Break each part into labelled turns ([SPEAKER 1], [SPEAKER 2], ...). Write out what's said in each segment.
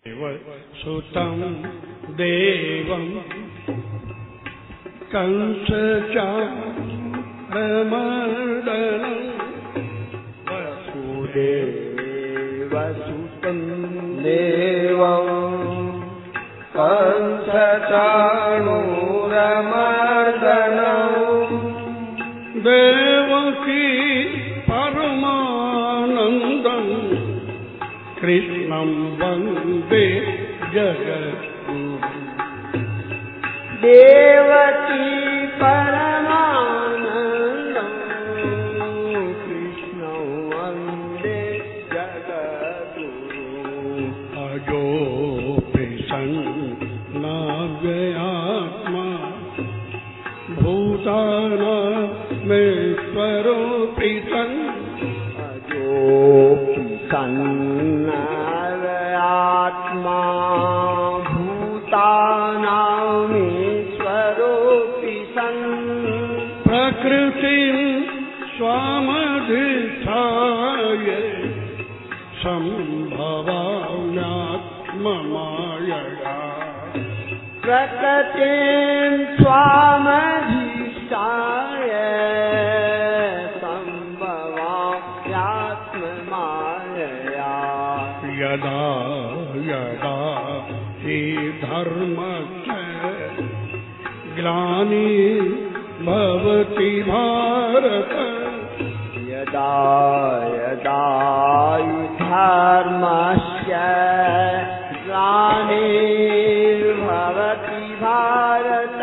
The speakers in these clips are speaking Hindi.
[SPEAKER 1] सुतं देवं कंसचाणूरमर्दनं
[SPEAKER 2] वसुदेवसुतं देवं कंसचाणूरमर्दनं
[SPEAKER 1] देवकी परमानन्दं कृष्णं वन्दे जगद्गुरुं।
[SPEAKER 2] देवकी परमानन्दं कृष्णं वन्दे जगद्गुरुं।
[SPEAKER 1] अजोऽपि सन्नव्ययात्मा भूतानामेश्वरोऽपि सन्
[SPEAKER 2] अजोऽपि सन्नव्ययात्मा भूतानामेश्वरोऽपि सन्
[SPEAKER 1] प्रकृतिं स्वामधिष्ठाय सम्भवाम्यात्ममायया
[SPEAKER 2] प्रकृतिं स्वामधिष्ठाय सम्भवाम्यात्ममायया
[SPEAKER 1] यदा यदा हि धर्मस्य ग्लानिर्भवति भारत
[SPEAKER 2] यदा यदा धर्मस्य ग्लानिर्भवति भारत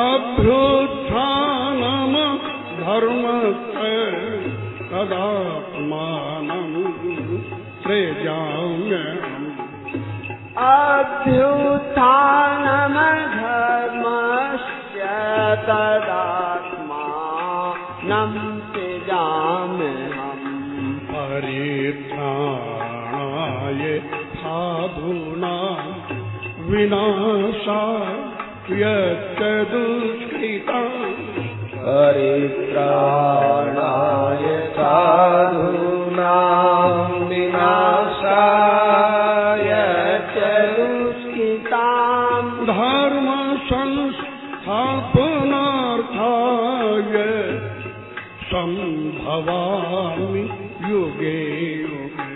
[SPEAKER 1] अभ्युत्थानं धर्मस्य तदात्मानं सृजाम्यहम्।
[SPEAKER 2] अभ्युत्थानं धर्मस्य तदात्मानं सृजाम्यहम्।
[SPEAKER 1] परित्राणाय साधूनां विनाशाय च दुष्कृतां
[SPEAKER 2] परित्राणाय साधूनां विनाशाय च दुष्कृतां
[SPEAKER 1] धर्म संस्थापनार्थाय सम्भवामि युगे युगे।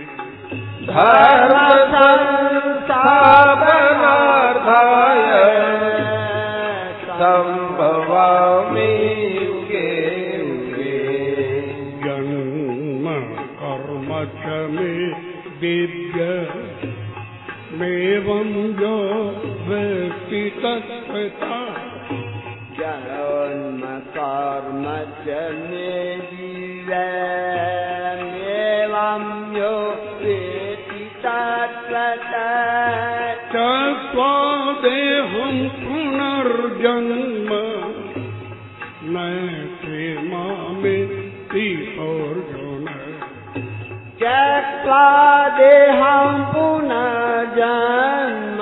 [SPEAKER 2] धर्म संस्थापनार्थाय सम्भवामि युगे युगे।
[SPEAKER 1] जन्म कर्म च मे दिव्यमेवं यो वेत्ति तत्त्वतः।
[SPEAKER 2] जन्म कर्म च मे दिव्यमेवं यो वेत्ति तत्त्वतः।
[SPEAKER 1] त्यक्त्वा देहं पुनर्जन्म नैति मामेति अर्जुन।
[SPEAKER 2] त्यक्त्वा देहं पुनर्जन्म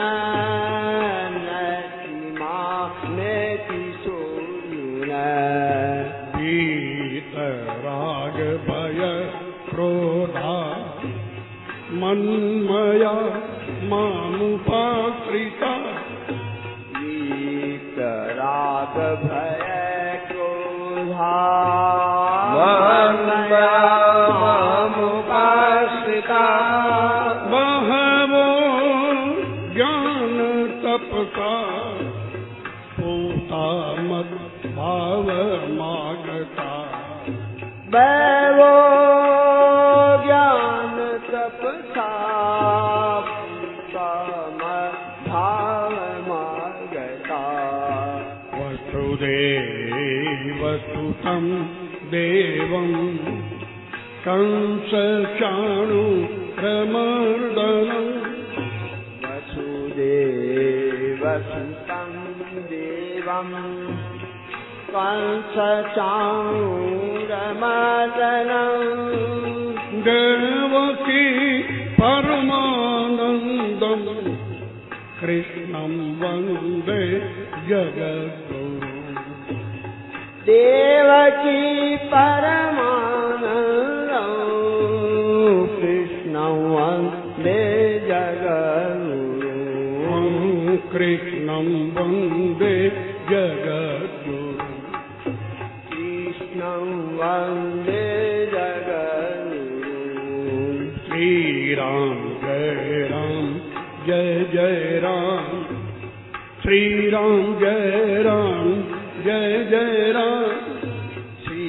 [SPEAKER 2] नैति मामेति अर्जुन।
[SPEAKER 1] वीतराग भय क्रोधा मन्मया मामुपाश्रिता।
[SPEAKER 2] वीतराग भय क्रोधा मन्मया मामुपाश्रिता।
[SPEAKER 1] बहवो ज्ञान तपसा पूता मद्भावमागता।
[SPEAKER 2] बहवो ज्ञान तपसा मद्भावमागता।
[SPEAKER 1] वसुदेवसुतं देवं कंसचाणूरमर्दनं
[SPEAKER 2] वसुदेवसुतं देवं कंसचाणूरमर्दनं
[SPEAKER 1] देवकी परमानन्दं कृष्णं वन्दे जगद्गुरुं।
[SPEAKER 2] देवकी परमानन्दं कृष्णं वन्दे जगद्गुरुं। जगद्गुरुं
[SPEAKER 1] कृष्णं वन्दे जगद्गुरुं
[SPEAKER 2] कृष्णं वन्दे जगद्गुरुं
[SPEAKER 1] श्रीराम जय जय राम श्रीराम जय जय राम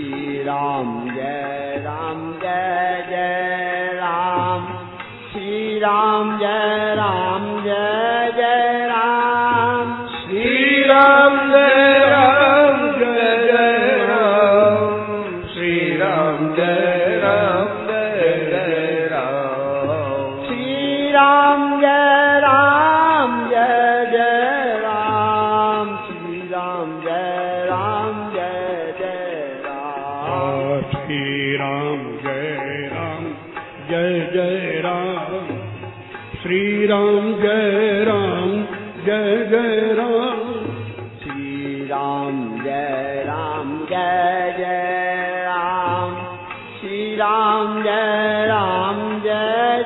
[SPEAKER 2] श्रीराम जय जय राम श्रीराम जय जय राम
[SPEAKER 1] श्रीराम जय जय राम श्रीराम जय जय राम
[SPEAKER 2] श्रीराम जय जय राम श्रीराम जय जय राम
[SPEAKER 1] श्रीराम जय जय राम श्रीराम जय जय राम
[SPEAKER 2] श्रीराम जय जय राम श्रीराम जय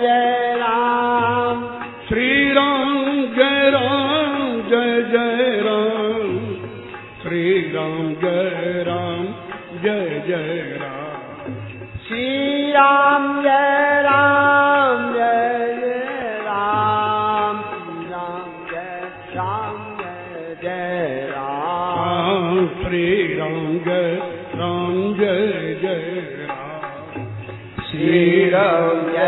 [SPEAKER 2] जय राम
[SPEAKER 1] श्रीराम जय जय राम श्रीराम जय जय राम
[SPEAKER 2] श्रीराम जय जय राम श्रीराम जय राम
[SPEAKER 1] श्रीराम जय जय राम
[SPEAKER 2] श्रीराम जय जय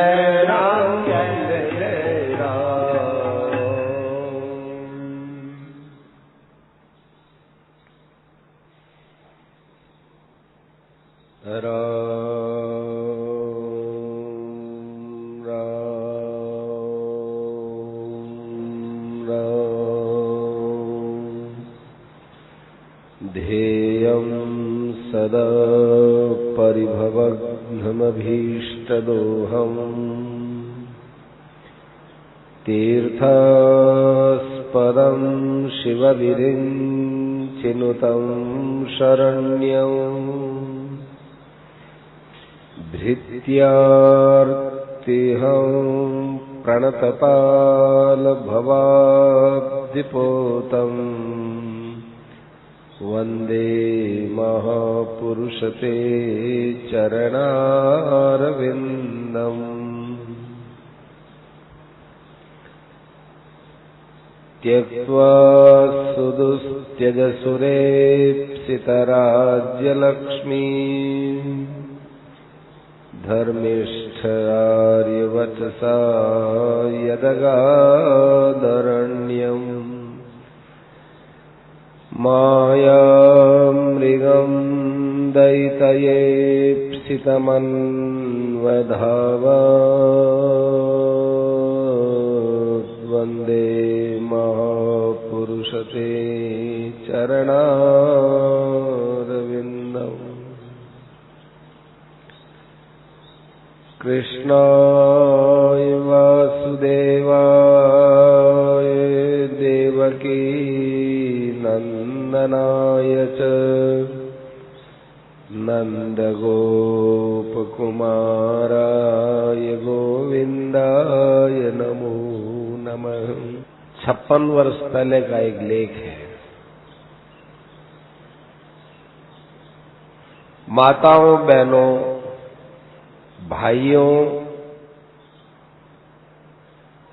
[SPEAKER 3] ध्येयं सदा परिभवघ्नमभीष्टदोहम् तीर्थास्पदं शिवविरिञ्चिनुतं शरण्यम् भृत्यार्तिहं प्रणतपालभवाब्धिपोतम् वन्दे महापुरुषते चरणारविन्दम् त्यक्त्वा सुदुस्त्यजसुरेप्सितराज्यलक्ष्मी धर्मिष्ठार्यवचसा यदगादरण्यम् मायामृगं दयितयेप्सितमन्वधावत् वन्दे महापुरुषते चरणारविन्दम् कृष्णाय वासुदेवाय देवकी नन्दनाय च नन्दगोपकुमाराय गोविन्दाय नमो नमः। 56 वर्ष पहले का एक लेख है। माताओं, बहनों, भाइयों,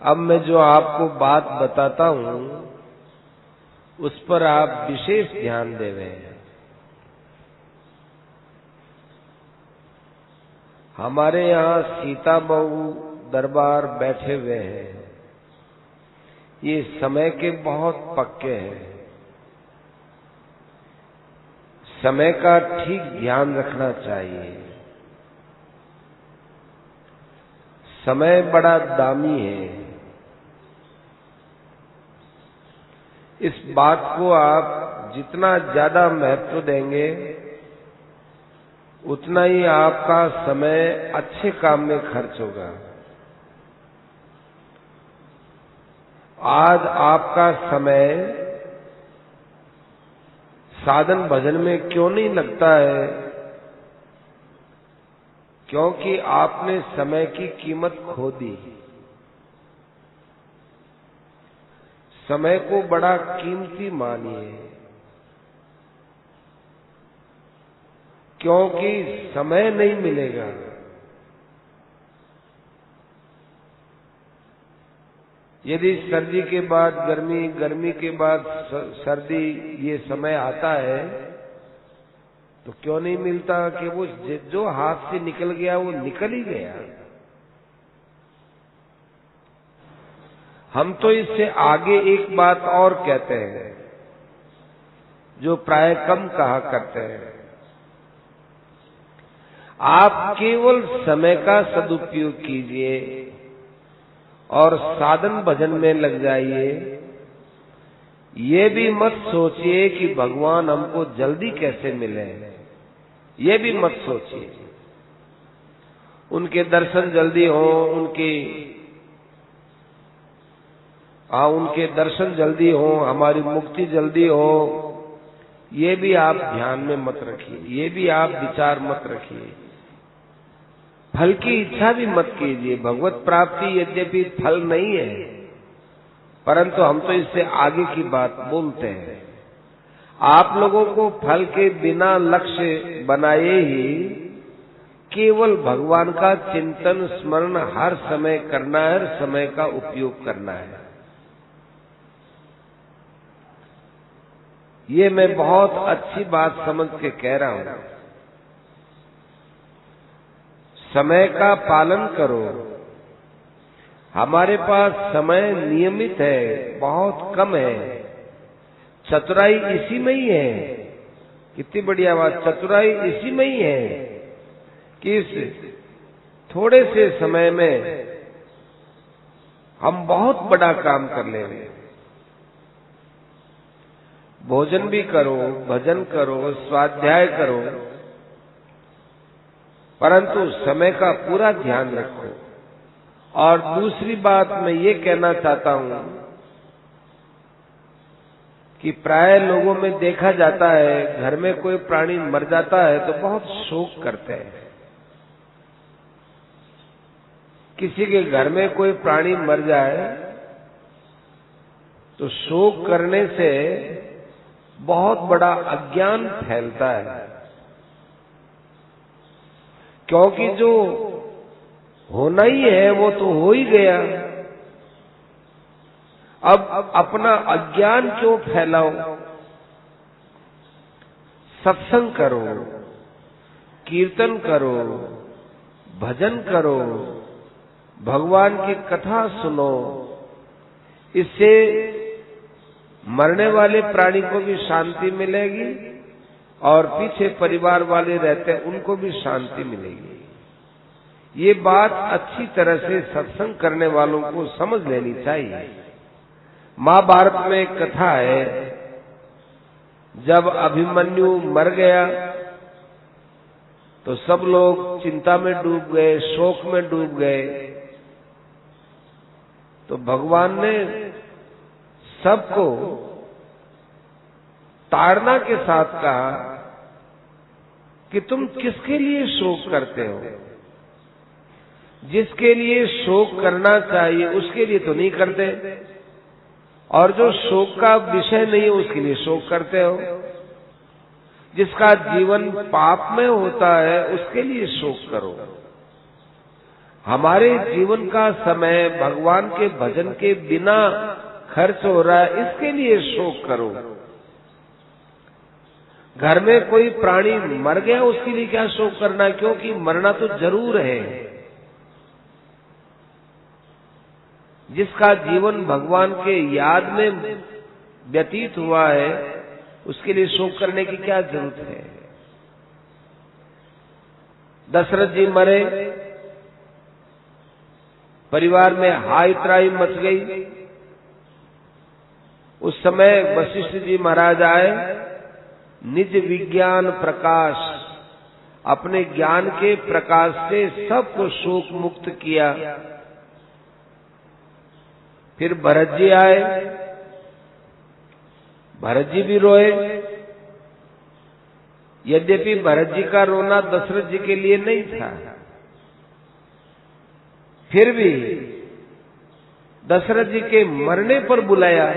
[SPEAKER 3] अब मैं जो आपको बात बताता हूं उस पर आप विशेष ध्यान देवें। हमारे यहाँ सीता बहू दरबार बैठे हुए हैं। ये समय के बहुत पक्के हैं। समय का ठीक ध्यान रखना चाहिए। समय बड़ा दामी है। इस बात को आप जितना ज्यादा महत्व देंगे उतना ही आपका समय अच्छे काम में खर्च होगा। आज आपका समय साधन भजन में क्यों नहीं लगता है? क्योंकि आपने समय की कीमत खो दी। समय को बड़ा कीमती मानिए, क्योंकि समय नहीं मिलेगा। यदि सर्दी के बाद गर्मी, गर्मी के बाद सर्दी, ये समय आता है तो क्यों नहीं मिलता कि वो जो हाथ से निकल गया वो निकल ही गया। हम तो इससे आगे एक बात और कहते हैं जो प्राय कम कहा करते हैं। आप केवल समय का सदुपयोग कीजिए और साधन भजन में लग जाइए। ये भी मत सोचिए कि भगवान हमको जल्दी कैसे मिले, ये भी मत सोचिए। उनके दर्शन जल्दी हो, उनके दर्शन जल्दी हो, हमारी मुक्ति जल्दी हो, ये भी आप ध्यान में मत रखिए, ये भी आप विचार मत रखिए। फल की इच्छा भी मत कीजिए। भगवत प्राप्ति यद्यपि फल नहीं है, परंतु हम तो इससे आगे की बात बोलते हैं। आप लोगों को फल के बिना लक्ष्य बनाए ही केवल भगवान का चिंतन स्मरण हर समय करना है, हर समय का उपयोग करना है। ये मैं बहुत अच्छी बात समझ के कह रहा हूं। समय का पालन करो। हमारे पास समय नियमित है, बहुत कम है। चतुराई इसी में ही है। कितनी बढ़िया बात, चतुराई इसी में ही है कि इस थोड़े से समय में हम बहुत बड़ा काम कर लेंगे। भोजन भी करो, भजन करो, स्वाध्याय करो, परंतु समय का पूरा ध्यान रखो। और दूसरी बात मैं ये कहना चाहता हूं कि प्राय लोगों में देखा जाता है, घर में कोई प्राणी मर जाता है तो बहुत शोक करते हैं। किसी के घर में कोई प्राणी मर जाए तो शोक करने से बहुत बड़ा अज्ञान फैलता है, क्योंकि जो होना ही है वो तो हो ही गया। अब अपना अज्ञान क्यों फैलाओ? सत्संग करो, कीर्तन करो, भजन करो, भगवान की कथा सुनो। इससे मरने वाले प्राणी को भी शांति मिलेगी और पीछे परिवार वाले रहते हैं उनको भी शांति मिलेगी। ये बात अच्छी तरह से सत्संग करने वालों को समझ लेनी चाहिए। महाभारत में एक कथा है, जब अभिमन्यु मर गया तो सब लोग चिंता में डूब गए, शोक में डूब गए। तो भगवान ने सबको ताड़ना के साथ कहा कि तुम किसके लिए शोक करते हो? जिसके लिए शोक करना चाहिए उसके लिए तो नहीं करते, और जो शोक का विषय नहीं है उसके लिए शोक करते हो। जिसका जीवन पाप में होता है उसके लिए शोक करो। हमारे जीवन का समय भगवान के भजन के बिना खर्च हो रहा है, इसके लिए शोक करो। घर में कोई प्राणी मर गया उसके लिए क्या शोक करना है? क्योंकि मरना तो जरूर है। जिसका जीवन भगवान के याद में व्यतीत हुआ है उसके लिए शोक करने की क्या जरूरत है? दशरथ जी मरे, परिवार में हाय त्राही मच गई। उस समय वशिष्ठ जी महाराज आए, निज विज्ञान प्रकाश, अपने ज्ञान के प्रकाश से सबको शोक मुक्त किया। फिर भरत जी आए, भरत जी भी रोए। यद्यपि भरत जी का रोना दशरथ जी के लिए नहीं था, फिर भी दशरथ जी के मरने पर बुलाया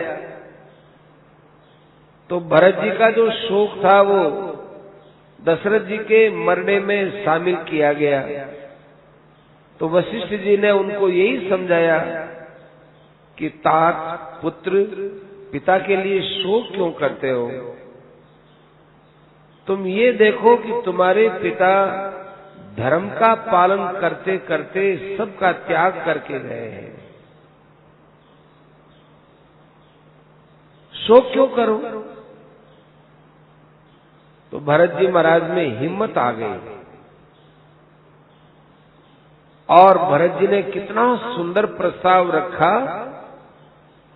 [SPEAKER 3] तो भरत जी का जो शोक था वो दशरथ जी के मरने में शामिल किया गया। तो वशिष्ठ जी ने उनको यही समझाया कि तात पुत्र पिता के लिए शोक क्यों करते हो? तुम ये देखो कि तुम्हारे पिता धर्म का पालन करते करते सबका त्याग करके गए हैं, शोक क्यों करो? तो भरत जी महाराज में हिम्मत आ गई और भरत जी ने कितना सुंदर प्रस्ताव रखा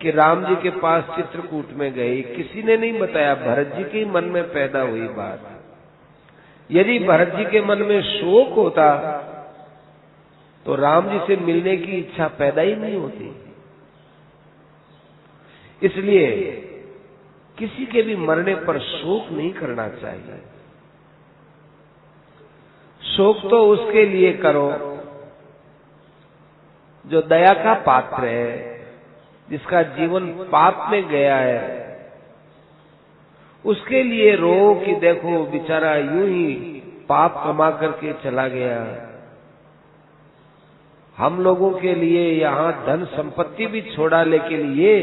[SPEAKER 3] कि राम जी के पास चित्रकूट में गए। किसी ने नहीं बताया, भरत जी के मन में पैदा हुई बात। यदि भरत जी के मन में शोक होता तो राम जी से मिलने की इच्छा पैदा ही नहीं होती। इसलिए किसी के भी मरने पर शोक नहीं करना चाहिए। शोक तो उसके लिए करो जो दया का पात्र है, जिसका जीवन पाप में गया है। उसके लिए रो कि देखो बेचारा यूं ही पाप कमा करके चला गया। हम लोगों के लिए यहाँ धन संपत्ति भी छोड़ा, लेकिन ये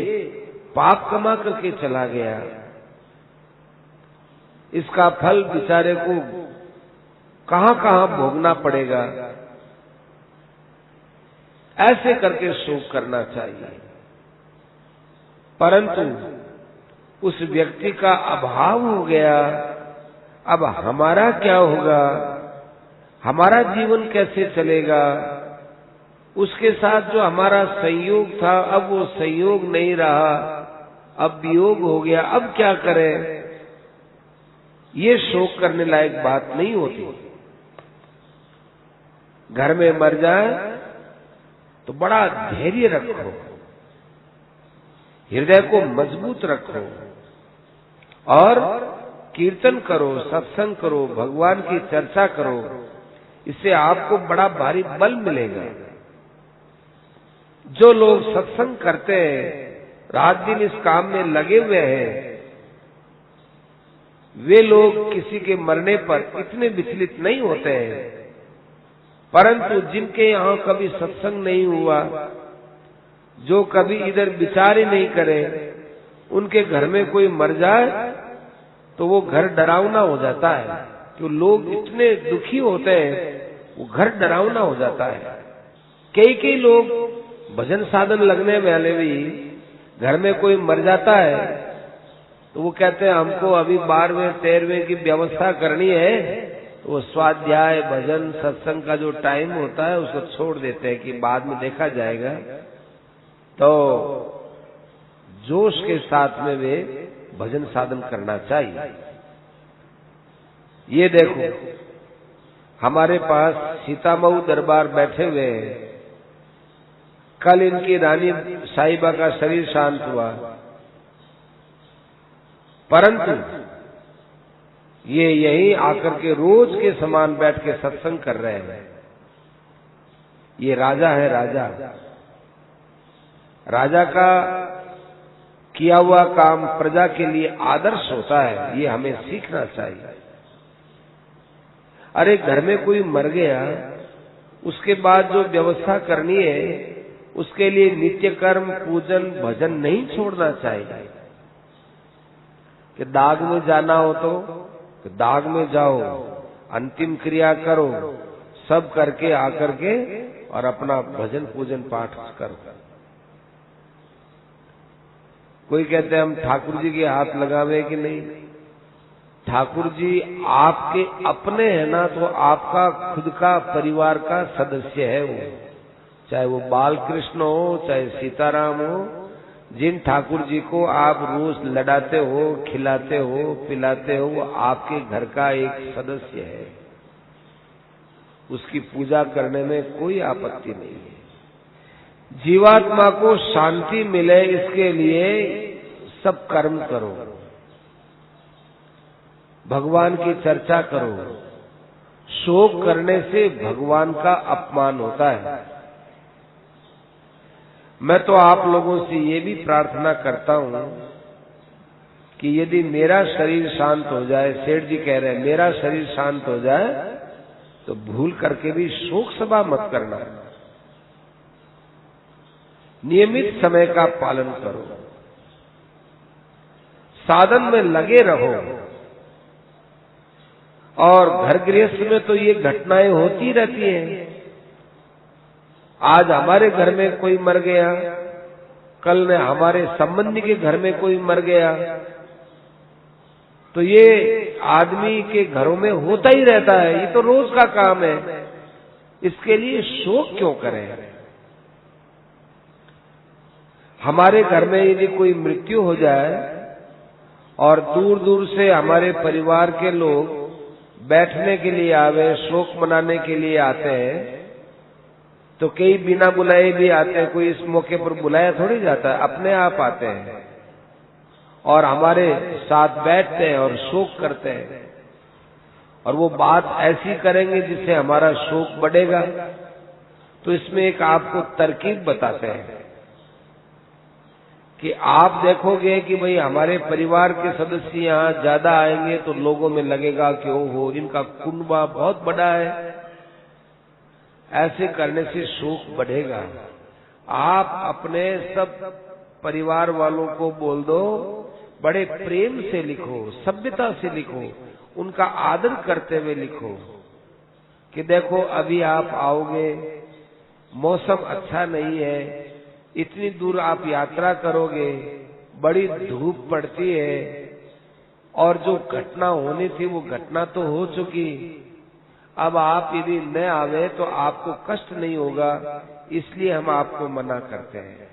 [SPEAKER 3] पाप कमा करके चला गया। इसका फल बेचारे को कहां कहां भोगना पड़ेगा। ऐसे करके शोक करना चाहिए। परंतु उस व्यक्ति का अभाव हो गया, अब हमारा क्या होगा, हमारा जीवन कैसे चलेगा? उसके साथ जो हमारा संयोग था अब वो संयोग नहीं रहा, अब वियोग हो गया, अब क्या करें? ये शोक करने लायक बात नहीं होती। घर में मर जाए तो बड़ा धैर्य रखो, हृदय को मजबूत रखो और कीर्तन करो, सत्संग करो, भगवान की चर्चा करो। इससे आपको बड़ा भारी बल मिलेगा। जो लोग सत्संग करते हैं, रात दिन इस काम में लगे हुए हैं, वे लोग किसी के मरने पर इतने विचलित नहीं होते हैं। परंतु जिनके यहाँ कभी सत्संग नहीं हुआ, जो कभी इधर विचार ही नहीं करे, उनके घर में कोई मर जाए तो वो घर डरावना हो जाता है। तो लोग इतने दुखी होते हैं, वो घर डरावना हो जाता है। कई लोग भजन साधन लगने वाले भी घर में कोई मर जाता है तो वो कहते हैं हमको अभी 12वें 13वें की व्यवस्था करनी है। तो वो स्वाध्याय भजन सत्संग का जो टाइम होता है उसको छोड़ देते हैं कि बाद में देखा जाएगा। तो जोश के साथ में वे भजन साधन करना चाहिए। ये देखो हमारे पास सीतामऊ दरबार बैठे हुए हैं। कल इनकी रानी साहिबा का शरीर शांत हुआ, परंतु ये यहीं आकर के रोज के समान बैठ के सत्संग कर रहे हैं। ये राजा है, राजा का किया हुआ काम प्रजा के लिए आदर्श होता है। ये हमें सीखना चाहिए। अरे घर में कोई मर गया, उसके बाद जो व्यवस्था करनी है उसके लिए नित्य कर्म पूजन भजन नहीं छोड़ना चाहिए। कि दाग में जाना हो तो दाग में जाओ, अंतिम क्रिया करो, सब करके आकर के और अपना भजन पूजन पाठ करो। कोई कहते हैं हम ठाकुर जी के हाथ लगावे कि नहीं। ठाकुर जी आपके अपने हैं ना, तो आपका खुद का परिवार का सदस्य है वो। चाहे वो बाल कृष्ण हो, चाहे सीताराम हो, जिन ठाकुर जी को आप रोज लड़ाते हो, खिलाते हो, पिलाते हो, वो आपके घर का एक सदस्य है। उसकी पूजा करने में कोई आपत्ति नहीं है। जीवात्मा को शांति मिले इसके लिए सब कर्म करो, भगवान की चर्चा करो। शोक करने से भगवान का अपमान होता है। मैं तो आप लोगों से ये भी प्रार्थना करता हूं कि यदि मेरा शरीर शांत हो जाए, सेठ जी कह रहे हैं मेरा शरीर शांत हो जाए, तो भूल करके भी शोक सभा मत करना। नियमित समय का पालन करो, साधन में लगे रहो। और घर गृहस्थ में तो ये घटनाएं होती रहती हैं। आज हमारे घर में कोई मर गया, कल ने हमारे संबंधी के घर में कोई मर गया, तो ये आदमी के घरों में होता ही रहता है, ये तो रोज का काम है। इसके लिए शोक क्यों करें? हमारे घर में यदि कोई मृत्यु हो जाए और दूर दूर से हमारे परिवार के लोग बैठने के लिए आवे, शोक मनाने के लिए आते हैं, तो कई बिना बुलाए भी आते हैं, कोई इस मौके पर बुलाया थोड़ी जाता है, अपने आप आते हैं और हमारे साथ बैठते हैं और शोक करते हैं। और वो बात ऐसी करेंगे जिससे हमारा शोक बढ़ेगा। तो इसमें एक आपको तरकीब बताते हैं कि आप देखोगे कि भाई हमारे परिवार के सदस्य यहाँ ज्यादा आएंगे तो लोगों में लगेगा कि ओहो इनका कुनबा बहुत बड़ा है, ऐसे करने से शोक बढ़ेगा। आप अपने सब परिवार वालों को बोल दो, बड़े प्रेम से लिखो, सभ्यता से लिखो, उनका आदर करते हुए लिखो कि देखो अभी आप आओगे, मौसम अच्छा नहीं है, इतनी दूर आप यात्रा करोगे, बड़ी धूप पड़ती है और जो घटना होनी थी वो घटना तो हो चुकी। अब आप यदि न आवे तो आपको कष्ट नहीं होगा, इसलिए हम आपको मना करते हैं।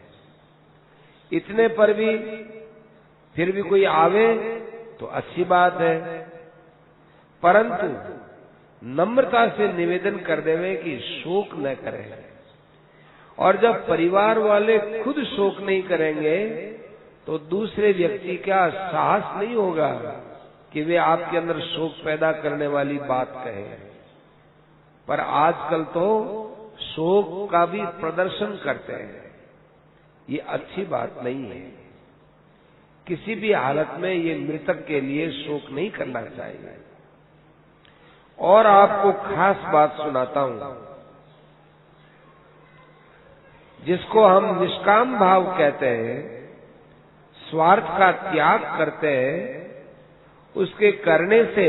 [SPEAKER 3] इतने पर भी फिर भी कोई आवे तो अच्छी बात है, परंतु नम्रता से निवेदन कर देवे कि शोक न करें। और जब परिवार वाले खुद शोक नहीं करेंगे तो दूसरे व्यक्ति का साहस नहीं होगा कि वे आपके अंदर शोक पैदा करने वाली बात कहें। पर आजकल तो शोक का भी प्रदर्शन करते हैं, ये अच्छी बात नहीं है। किसी भी हालत में ये मृतक के लिए शोक नहीं करना चाहिए। और आपको खास बात सुनाता हूं, जिसको हम निष्काम भाव कहते हैं, स्वार्थ का त्याग करते हैं, उसके करने से,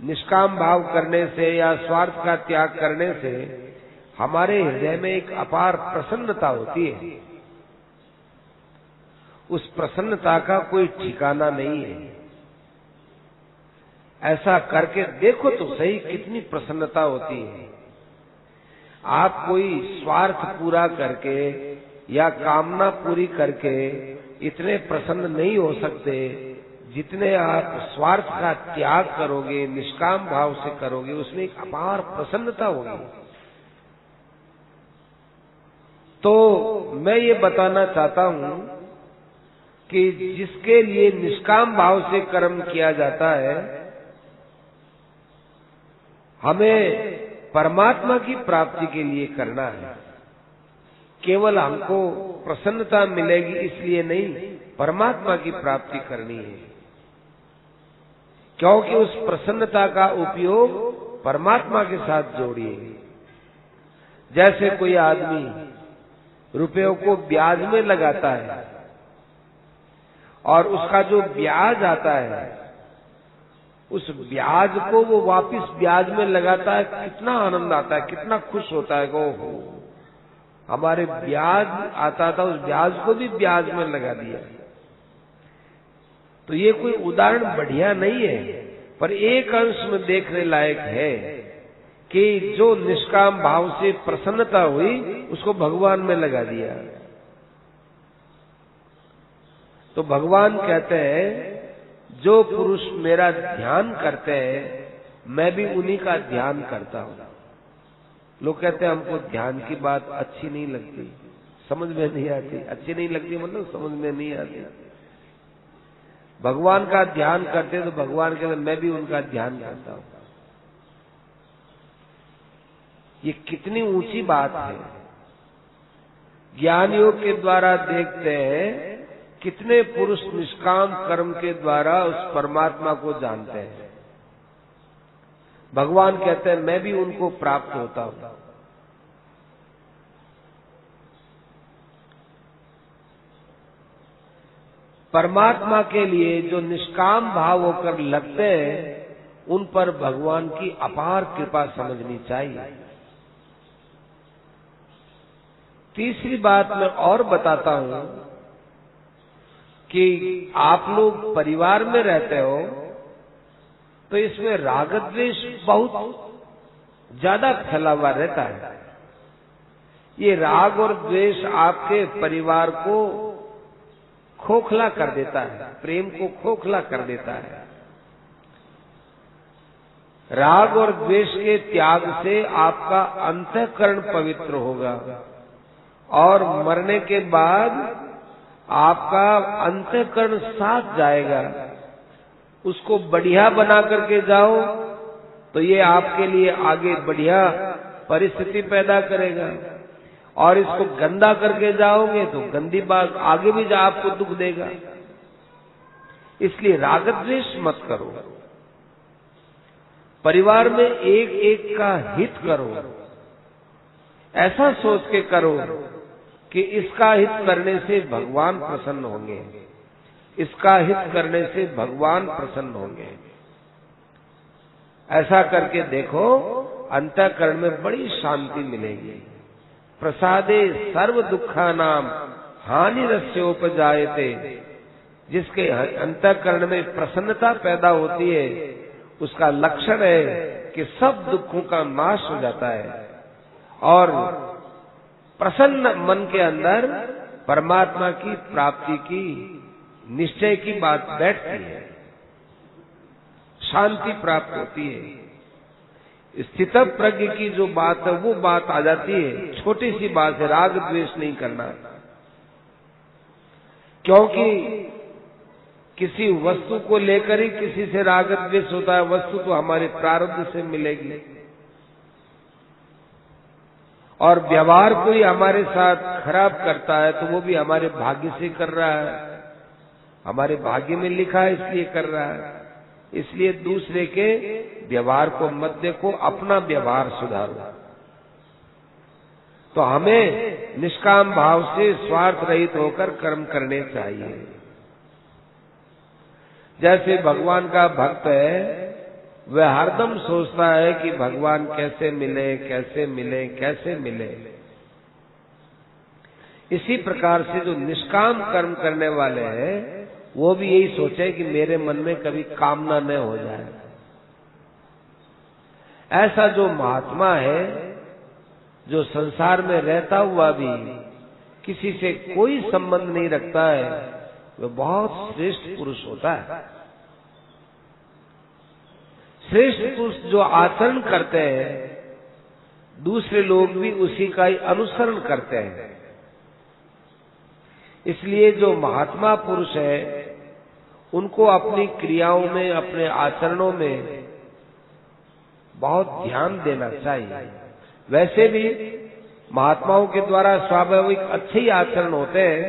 [SPEAKER 3] निष्काम भाव करने से या स्वार्थ का त्याग करने से हमारे हृदय में एक अपार प्रसन्नता होती है। उस प्रसन्नता का कोई ठिकाना नहीं है। ऐसा करके देखो तो सही कितनी प्रसन्नता होती है। आप कोई स्वार्थ पूरा करके या कामना पूरी करके इतने प्रसन्न नहीं हो सकते जितने आप स्वार्थ का त्याग करोगे, निष्काम भाव से करोगे, उसमें एक अपार प्रसन्नता होगी। तो मैं ये बताना चाहता हूं कि जिसके लिए निष्काम भाव से कर्म किया जाता है, हमें परमात्मा की प्राप्ति के लिए करना है। केवल हमको प्रसन्नता मिलेगी इसलिए नहीं, परमात्मा की प्राप्ति करनी है। क्योंकि उस प्रसन्नता का उपयोग परमात्मा के साथ जोड़िए। जैसे कोई आदमी रुपयों को ब्याज में लगाता है और उसका जो ब्याज आता है, उस ब्याज को वो वापस ब्याज में लगाता है, कितना आनंद आता है, कितना खुश होता है। ओहो, हमारे ब्याज आता था, उस ब्याज को भी ब्याज में लगा दिया। तो ये कोई उदाहरण बढ़िया नहीं है, पर एक अंश में देखने लायक है कि जो निष्काम भाव से प्रसन्नता हुई उसको भगवान में लगा दिया। तो भगवान कहते हैं जो पुरुष मेरा ध्यान करते हैं मैं भी उन्हीं का ध्यान करता हूं। लोग कहते हैं हमको ध्यान की बात अच्छी नहीं लगती, समझ में नहीं आती। अच्छी नहीं लगती मतलब समझ में नहीं आती। भगवान का ध्यान करते तो भगवान कहते मैं भी उनका ध्यान करता हूं। ये कितनी ऊंची बात है। ज्ञान योग के द्वारा देखते हैं कितने पुरुष निष्काम कर्म के द्वारा उस परमात्मा को जानते हैं। भगवान कहते हैं मैं भी उनको प्राप्त होता हूं। परमात्मा के लिए जो निष्काम भाव होकर लगते हैं उन पर भगवान की अपार कृपा समझनी चाहिए। तीसरी बात मैं और बताता हूं कि आप लोग परिवार में रहते हो तो इसमें राग द्वेष बहुत ज्यादा फैला हुआ रहता है। ये राग और द्वेष आपके परिवार को खोखला कर देता है, प्रेम को खोखला कर देता है। राग और द्वेष के त्याग से आपका अंतःकरण पवित्र होगा और मरने के बाद आपका अंतःकरण साथ जाएगा। उसको बढ़िया बना करके जाओ तो ये आपके लिए आगे बढ़िया परिस्थिति पैदा करेगा, और इसको गंदा करके जाओगे तो गंदी बात आगे भी आपको दुख देगा। इसलिए राग द्वेष मत करो, परिवार में एक एक का हित करो। ऐसा सोच के करो कि इसका हित करने से भगवान प्रसन्न होंगे, इसका हित करने से भगवान प्रसन्न होंगे। ऐसा करके देखो, अंतःकरण में बड़ी शांति मिलेगी। प्रसादे सर्व दुखानाम हानिरस्योपजायते। जिसके अंतःकरण में प्रसन्नता पैदा होती है उसका लक्षण है कि सब दुखों का नाश हो जाता है और प्रसन्न मन के अंदर परमात्मा की प्राप्ति की निश्चय की बात बैठती है, शांति प्राप्त होती है। स्थित प्रज्ञ की जो बात है वो बात आ जाती है। छोटी सी बात है, राग द्वेष नहीं करना, क्योंकि किसी वस्तु को लेकर ही किसी से राग द्वेष होता है। वस्तु तो हमारे प्रारब्ध से मिलेगी और व्यवहार कोई हमारे साथ खराब करता है तो वो भी हमारे भाग्य से कर रहा है, हमारे भाग्य में लिखा है इसलिए कर रहा है। इसलिए दूसरे के व्यवहार को मत देखो, अपना व्यवहार सुधारो। तो हमें निष्काम भाव से स्वार्थ रहित होकर कर्म करने चाहिए। जैसे भगवान का भक्त है वह हरदम सोचता है कि भगवान कैसे मिले, कैसे मिले, कैसे मिले। इसी प्रकार से जो निष्काम कर्म करने वाले हैं वो भी यही सोचे कि मेरे मन में कभी कामना न हो जाए। ऐसा जो महात्मा है जो संसार में रहता हुआ भी किसी से कोई संबंध नहीं रखता है, वह बहुत श्रेष्ठ पुरुष होता है। श्रेष्ठ पुरुष जो आचरण करते हैं दूसरे लोग भी उसी का ही अनुसरण करते हैं। इसलिए जो महात्मा पुरुष है उनको अपनी क्रियाओं में, अपने आचरणों में बहुत ध्यान देना चाहिए। वैसे भी महात्माओं के द्वारा स्वाभाविक अच्छे ही आचरण होते हैं,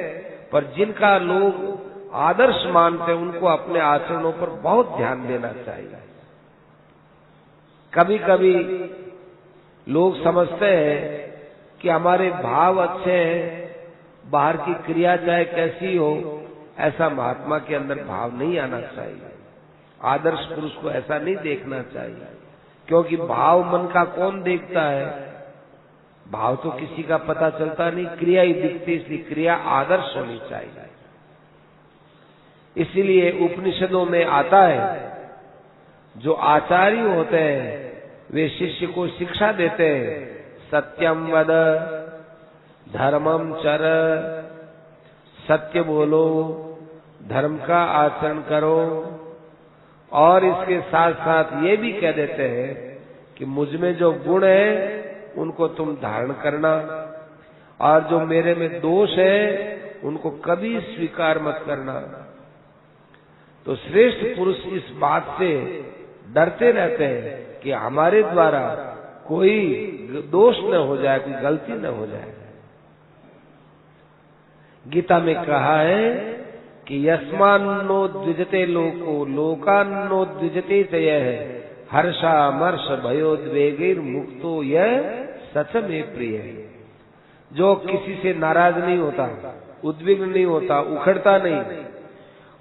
[SPEAKER 3] पर जिनका लोग आदर्श मानते हैं उनको अपने आचरणों पर बहुत ध्यान देना चाहिए। कभी कभी लोग समझते हैं कि हमारे भाव अच्छे हैं, बाहर की क्रिया चाहे कैसी हो, ऐसा महात्मा के अंदर भाव नहीं आना चाहिए। आदर्श पुरुष को ऐसा नहीं देखना चाहिए, क्योंकि भाव मन का कौन देखता है? भाव तो किसी का पता चलता नहीं, क्रिया ही दिखती। इसलिए क्रिया आदर्श होनी चाहिए। इसीलिए उपनिषदों में आता है जो आचार्य होते हैं वे शिष्य को शिक्षा देते हैं, सत्यम वद, धर्मम चर, सत्य बोलो, धर्म का आचरण करो, और इसके साथ साथ ये भी कह देते हैं कि मुझ में जो गुण है उनको तुम धारण करना, और जो मेरे में दोष है उनको कभी स्वीकार मत करना। तो श्रेष्ठ पुरुष इस बात से डरते रहते हैं कि हमारे द्वारा कोई दोष न हो जाए, कोई गलती न हो जाए। गीता में कहा है कि यस्मान्नो द्विजते लोको लोकान्नो द्विजते चय है हर्षामर्ष भयोद्वेगैर मुक्तो यह सच में प्रिय है। जो किसी से नाराज नहीं होता, उद्विग्न नहीं होता, उखड़ता नहीं,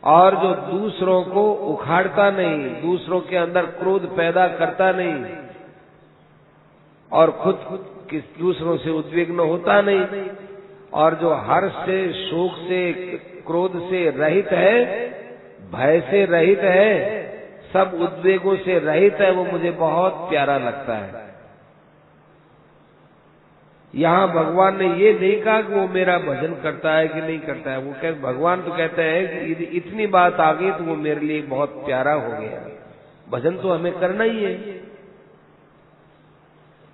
[SPEAKER 3] और जो दूसरों को उखाड़ता नहीं, दूसरों के अंदर क्रोध पैदा करता नहीं, और खुद दूसरों से उद्विग्न होता नहीं, और जो हर्ष से, शोक से, क्रोध से रहित है, भय से रहित है, सब उद्वेगों से रहित है, वो मुझे बहुत प्यारा लगता है। यहाँ भगवान ने ये नहीं कहा कि वो मेरा भजन करता है कि नहीं करता है। वो भगवान तो कहते हैं कि यदि इतनी बात आ गई तो वो मेरे लिए बहुत प्यारा हो गया। भजन तो हमें करना ही है।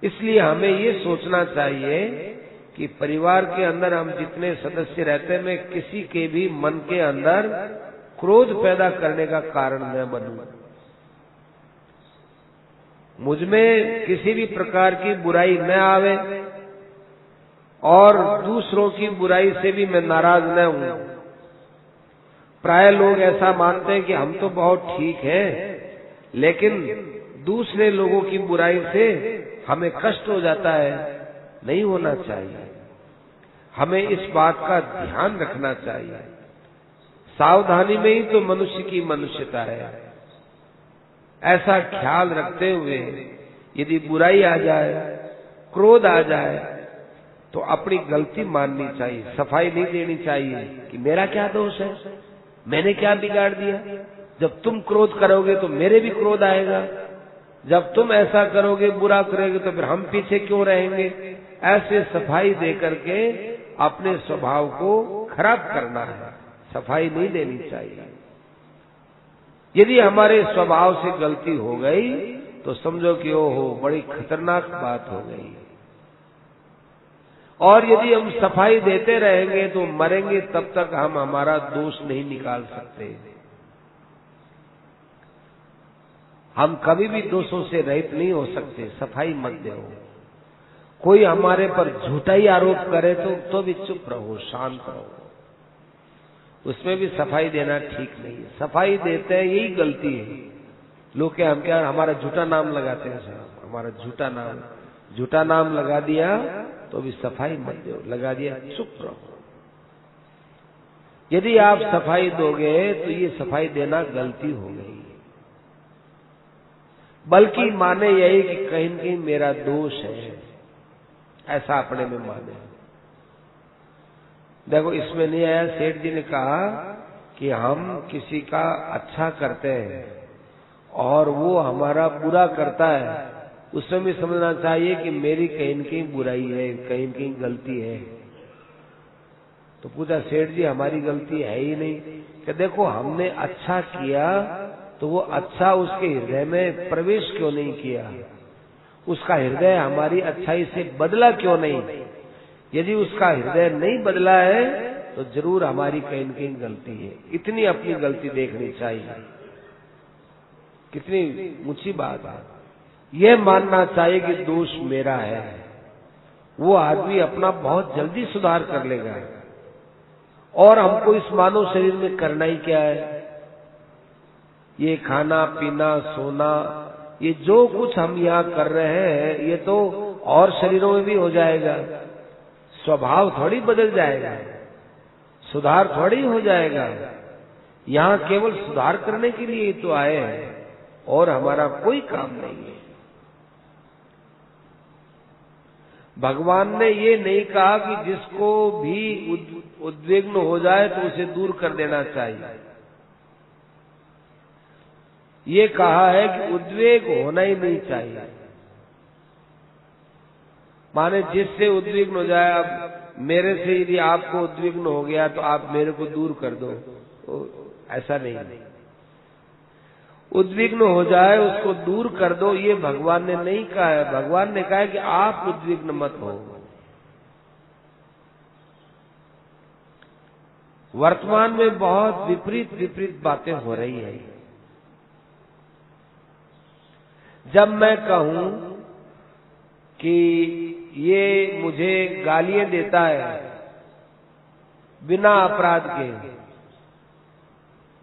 [SPEAKER 3] इसलिए हमें ये सोचना चाहिए कि परिवार के अंदर हम जितने सदस्य रहते हैं, मैं किसी के भी मन के अंदर क्रोध पैदा करने का कारण न बनूं। मुझमें किसी भी प्रकार की बुराई न आवे और दूसरों की बुराई से भी मैं नाराज न हूं। प्राय लोग ऐसा मानते हैं कि हम तो बहुत ठीक हैं, लेकिन दूसरे लोगों की बुराई से हमें कष्ट हो जाता है। नहीं होना चाहिए। हमें इस बात का ध्यान रखना चाहिए। सावधानी में ही तो मनुष्य की मनुष्यता है। ऐसा ख्याल रखते हुए यदि बुराई आ जाए, क्रोध आ जाए, तो अपनी गलती माननी चाहिए। सफाई नहीं देनी चाहिए कि मेरा क्या दोष है, मैंने क्या बिगाड़ दिया। जब तुम क्रोध करोगे तो मेरे भी क्रोध आएगा, जब तुम ऐसा करोगे, बुरा करोगे, तो फिर हम पीछे क्यों रहेंगे। ऐसे सफाई दे करके अपने स्वभाव को खराब करना है, सफाई नहीं देनी चाहिए। यदि हमारे स्वभाव से गलती हो गई तो समझो कि ओहो बड़ी खतरनाक बात हो गई। और यदि हम सफाई देते रहेंगे तो मरेंगे तब तक हम हमारा दोष नहीं निकाल सकते। हम कभी भी दोषों से रहित नहीं हो सकते। सफाई मत दो। कोई हमारे पर झूठा ही आरोप करे तो भी चुप रहो, शांत रहो। उसमें भी सफाई देना ठीक नहीं है। सफाई देते हैं यही गलती है। लोग क्या हम क्या हमारा झूठा नाम लगाते हैं साहब, हमारा झूठा नाम लगा दिया तो भी सफाई मत दो, लगा दिया चुप रहो। यदि आप सफाई दोगे तो ये सफाई देना गलती हो गई। बल्कि माने यही कि कहीं न कहीं मेरा दोष है, ऐसा अपने में माने। देखो इसमें नहीं आया, सेठ जी ने कहा कि हम किसी का अच्छा करते हैं और वो हमारा बुरा करता है, उसमें भी समझना चाहिए कि मेरी कहीं न कहीं बुराई है, कहीं न कहीं गलती है। तो पूछा सेठ जी हमारी गलती है ही नहीं। कि देखो हमने अच्छा किया तो वो अच्छा उसके हृदय में प्रवेश क्यों नहीं किया, उसका हृदय हमारी अच्छाई से बदला क्यों नहीं। यदि उसका हृदय नहीं बदला है तो जरूर हमारी कहीं न कहीं गलती है। इतनी अपनी गलती देखनी चाहिए। कितनी ऊंची बात है। यह मानना चाहिए कि दोष मेरा है। वो आदमी अपना बहुत जल्दी सुधार कर लेगा। और हमको इस मानव शरीर में करना ही क्या है। ये खाना पीना सोना, ये जो कुछ हम यहाँ कर रहे हैं ये तो और शरीरों में भी हो जाएगा। स्वभाव थोड़ी बदल जाएगा, सुधार थोड़ी हो जाएगा। यहाँ केवल सुधार करने के लिए ही तो आए हैं और हमारा कोई काम नहीं है। भगवान ने ये नहीं कहा कि जिसको भी उद्विग्न हो जाए तो उसे दूर कर देना चाहिए। ये कहा है कि उद्वेग होना ही नहीं चाहिए। माने जिससे उद्विग्न हो जाए, अब मेरे से यदि आपको उद्विग्न हो गया तो आप मेरे को दूर कर दो, तो ऐसा नहीं। उद्विग्न हो जाए उसको दूर कर दो, ये भगवान ने नहीं कहा है। भगवान ने कहा है कि आप उद्विग्न मत हो। वर्तमान में बहुत विपरीत बातें हो रही है। जब मैं कहूं कि ये मुझे गालियां देता है बिना अपराध के,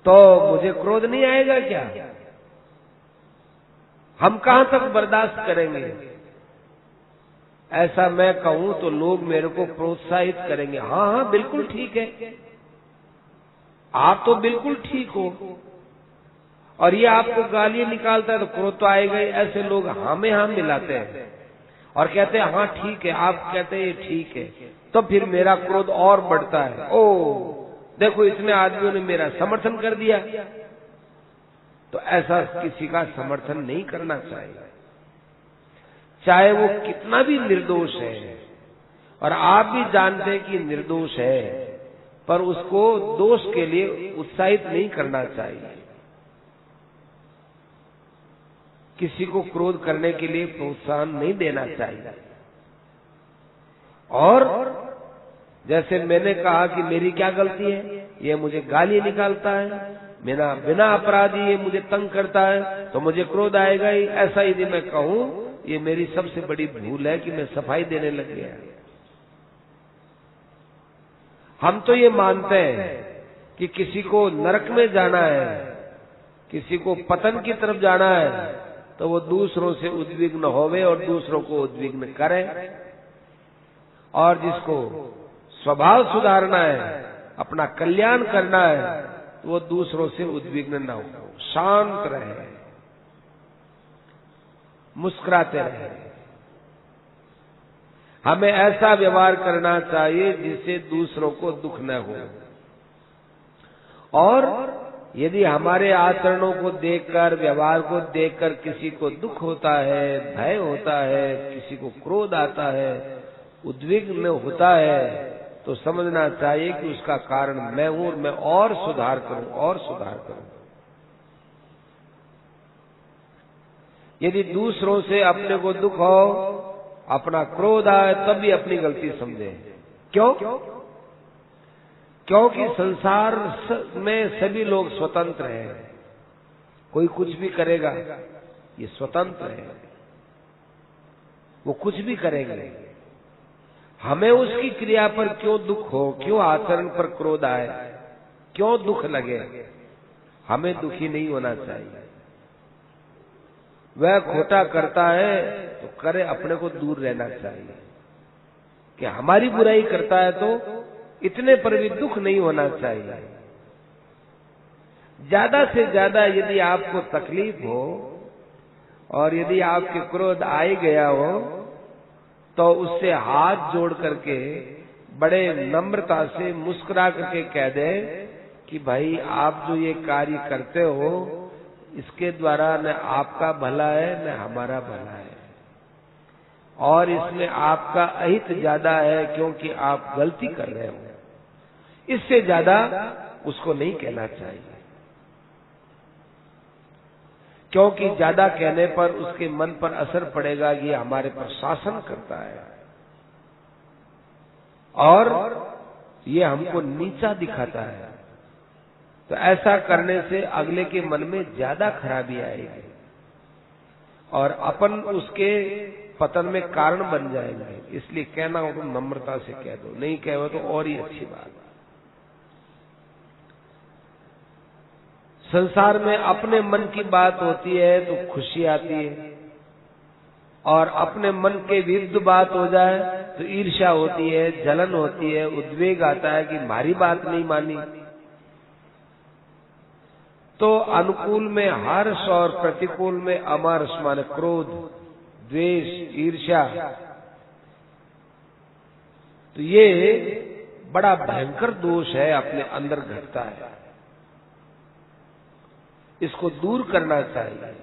[SPEAKER 3] तो मुझे क्रोध नहीं आएगा क्या? हम कहां तक बर्दाश्त करेंगे? ऐसा मैं कहूं तो लोग मेरे को प्रोत्साहित करेंगे, हाँ हाँ बिल्कुल ठीक है, आप तो बिल्कुल ठीक हो, और ये आपको गालियां निकालता है तो क्रोध तो आएगा ही। ऐसे लोग हमें हम मिलाते हैं और कहते हैं हाँ ठीक है, आप कहते हैं ये ठीक है, तो फिर मेरा क्रोध और बढ़ता है। ओ देखो इतने आदमियों ने मेरा समर्थन कर दिया। तो ऐसा किसी का समर्थन नहीं करना चाहिए, चाहे वो कितना भी निर्दोष है, और आप भी जानते हैं कि निर्दोष है, पर उसको दोष के लिए उत्साहित नहीं करना चाहिए। किसी को क्रोध करने के लिए प्रोत्साहन नहीं देना चाहिए। और जैसे मैंने कहा कि मेरी क्या गलती है, ये मुझे गाली निकालता है, मेरा बिना अपराधी ये मुझे तंग करता है, तो मुझे क्रोध आएगा ही। ऐसा यदि मैं कहूं, ये मेरी सबसे बड़ी भूल है कि मैं सफाई देने लग गया। हम तो ये मानते हैं कि किसी को नरक में जाना है, किसी को पतन की तरफ जाना है, तो वो दूसरों से उद्विग्न होवे और दूसरों को उद्विग्न करे, और जिसको स्वभाव सुधारना है, अपना कल्याण करना है, तो वो दूसरों से उद्विग्न न हो, शांत रहे, मुस्कुराते रहे। हमें ऐसा व्यवहार करना चाहिए जिससे दूसरों को दुख न हो। और यदि हमारे आचरणों को देखकर, व्यवहार को देखकर किसी को दुख होता है, भय होता है, किसी को क्रोध आता है, उद्विग्न होता है, तो समझना चाहिए कि उसका कारण मैं हूं और मैं और सुधार करूं, और सुधार करूं। यदि दूसरों से अपने को दुख हो, अपना क्रोध आए, तब भी अपनी गलती समझे। क्यों? क्योंकि संसार में सभी लोग स्वतंत्र हैं, कोई कुछ भी करेगा, ये स्वतंत्र है, वो कुछ भी करेंगे। हमें उसकी क्रिया पर क्यों दुख हो, क्यों आचरण पर क्रोध आए, क्यों दुख लगे? हमें दुखी नहीं होना चाहिए। वह खोटा करता है तो करे, अपने को दूर रहना चाहिए। कि हमारी बुराई करता है तो इतने पर भी दुख नहीं होना चाहिए। ज्यादा से ज्यादा यदि आपको तकलीफ हो और यदि आपके क्रोध आ ही गया हो, तो उससे हाथ जोड़ करके बड़े नम्रता से मुस्कुरा करके कह दे कि भाई आप जो ये कार्य करते हो, इसके द्वारा न आपका भला है न हमारा भला है, और इसमें आपका अहित ज्यादा है, क्योंकि आप गलती कर रहे हो। इससे ज्यादा उसको नहीं कहना चाहिए, क्योंकि ज्यादा कहने पर उसके मन पर असर पड़ेगा कि हमारे पर शासन करता है और ये हमको नीचा दिखाता है। तो ऐसा करने से अगले के मन में ज्यादा खराबी आएगी और अपन उसके पतन में कारण बन जाएंगे। इसलिए कहना हो तो नम्रता से कह दो, नहीं कहो तो और ही अच्छी बात। संसार में अपने मन की बात होती है तो खुशी आती है, और अपने मन के विरुद्ध बात हो जाए तो ईर्ष्या होती है, जलन होती है, उद्वेग आता है कि हमारी बात नहीं मानी। तो अनुकूल में हर्ष और प्रतिकूल में अमर्ष, माने क्रोध, द्वेष, ईर्ष्या, तो ये बड़ा भयंकर दोष है, अपने अंदर घटता है। इसको दूर करना चाहिए।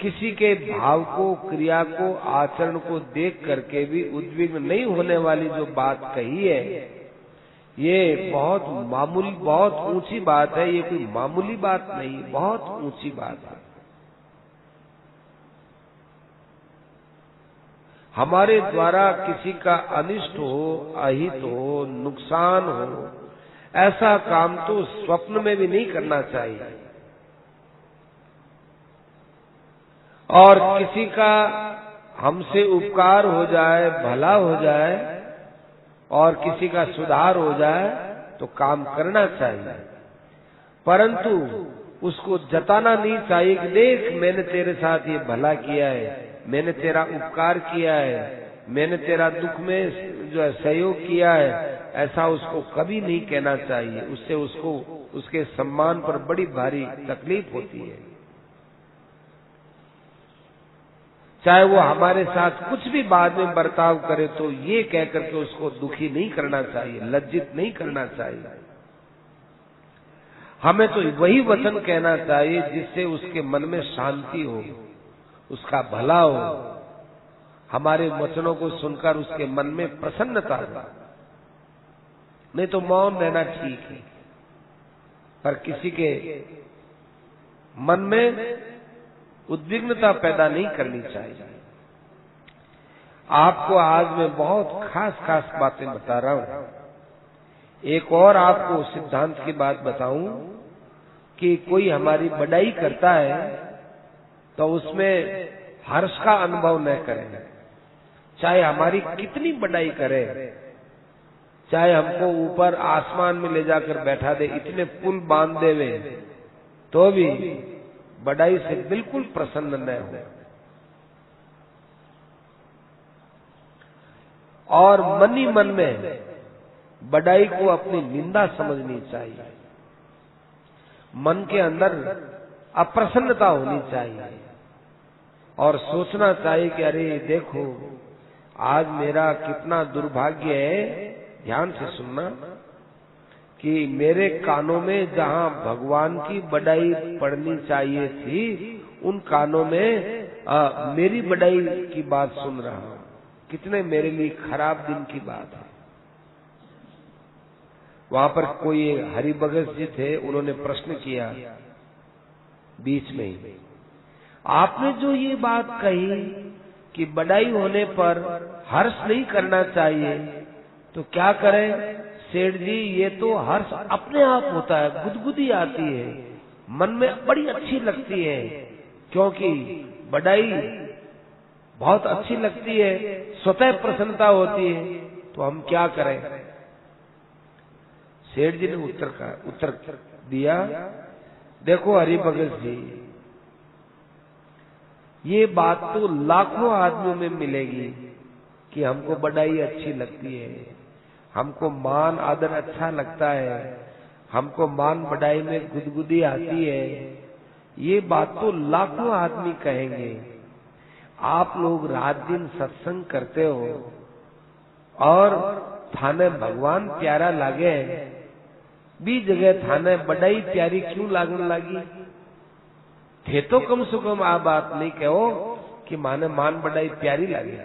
[SPEAKER 3] किसी के भाव को, क्रिया को, आचरण को देख करके भी उद्विग्न नहीं होने वाली जो बात कही है, ये बहुत मामूली, बहुत ऊंची बात है। ये कोई मामूली बात नहीं, बहुत ऊंची बात है। हमारे द्वारा किसी का अनिष्ट हो, अहित हो, नुकसान हो, ऐसा काम तो स्वप्न में भी नहीं करना चाहिए। और किसी का हमसे उपकार हो जाए, भला हो जाए, और किसी का सुधार हो जाए तो काम करना चाहिए, परंतु उसको जताना नहीं चाहिए कि देख मैंने तेरे साथ ये भला किया है, मैंने तेरा उपकार किया है, मैंने तेरा दुख में जो है सहयोग किया है। ऐसा उसको कभी नहीं कहना चाहिए, उससे उसको उसके सम्मान पर बड़ी भारी तकलीफ होती है। चाहे वो हमारे साथ कुछ भी बाद में बर्ताव करे तो ये कह करके उसको दुखी नहीं करना चाहिए, लज्जित नहीं करना चाहिए। हमें तो वही वचन कहना चाहिए जिससे उसके मन में शांति हो, उसका भला हो, हमारे वचनों को सुनकर उसके मन में प्रसन्नता हो। नहीं तो मौन रहना ठीक है, पर किसी के मन में उद्विग्नता पैदा नहीं करनी चाहिए। आपको आज मैं बहुत खास खास बातें बता रहा हूं। एक और आपको सिद्धांत की बात बताऊं कि कोई हमारी बड़ाई करता है तो उसमें हर्ष का अनुभव न करें। चाहे हमारी कितनी बड़ाई करे, चाहे हमको ऊपर आसमान में ले जाकर बैठा दे, इतने पुल बांध देवे, तो भी बड़ाई से बिल्कुल प्रसन्न न हो। और मन ही मन में बड़ाई को अपनी निंदा समझनी चाहिए। मन के अंदर अप्रसन्नता होनी चाहिए और सोचना चाहिए कि अरे देखो आज मेरा कितना दुर्भाग्य है। ध्यान से सुनना कि मेरे कानों में जहां भगवान की बड़ाई पड़नी चाहिए थी, उन कानों में मेरी बड़ाई की बात सुन रहा हूं। कितने मेरे लिए खराब दिन की बात है। वहां पर कोई हरिभगत जी थे, उन्होंने प्रश्न किया बीच में ही, आपने जो ये बात कही कि बड़ाई होने पर हर्ष नहीं करना चाहिए, तो क्या करें सेठ जी? ये तो हर्ष अपने आप होता है, गुदगुदी आती है, मन में बड़ी अच्छी लगती है, क्योंकि बड़ाई बहुत अच्छी लगती है, स्वतः प्रसन्नता होती है। तो हम क्या करें? सेठ जी ने उत्तर दिया, देखो हरिभगत जी, ये बात तो लाखों आदमियों में मिलेगी कि हमको बड़ाई अच्छी लगती है, हमको मान आदर अच्छा लगता है, हमको मान बड़ाई में गुदगुदी आती है। ये बात तो लाखों आदमी कहेंगे। आप लोग रात दिन सत्संग करते हो और थाने भगवान प्यारा लागे, बी जगह थाने बड़ाई प्यारी क्यों लागन लगी? थे तो कम से कम आ बात नहीं कहो कि माने मान बड़ाई प्यारी लगे।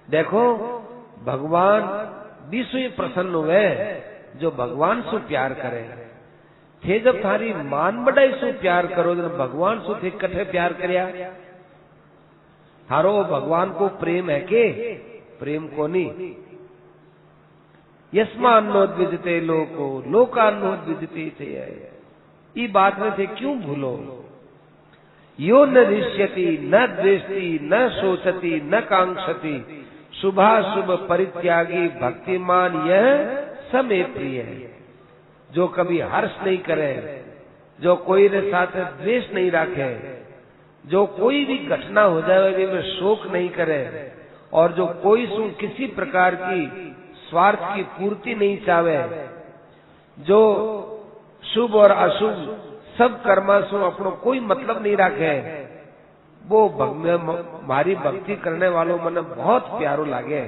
[SPEAKER 3] देखो भगवान विश्व ही प्रसन्न हुए जो भगवान से प्यार करे। थे जब थारी मान बड़ाई से प्यार करो तो भगवान से थे कठे प्यार करया। थारो भगवान को प्रेम है के? प्रेम को नहीं। यस्मान्नोद्विजते लोको लोकान्नोद्विजते थे, ये बात में थे क्यों भूलो? यो न रिष्यति न द्वेष्टि न शोचति न कांक्षति शुभाशुभ परित्यागी भक्तिमान यह समय प्रिय है। जो कभी हर्ष नहीं करे, जो कोई रे साथ द्वेष नहीं रखे, जो कोई भी घटना हो जाए में शोक नहीं करे, और जो कोई सु किसी प्रकार की स्वार्थ की पूर्ति नहीं चाहे, जो शुभ और अशुभ सब कर्मा से अपनो कोई मतलब नहीं रखे, वो हमारी भक्ति करने वालों मन बहुत प्यारो लागे।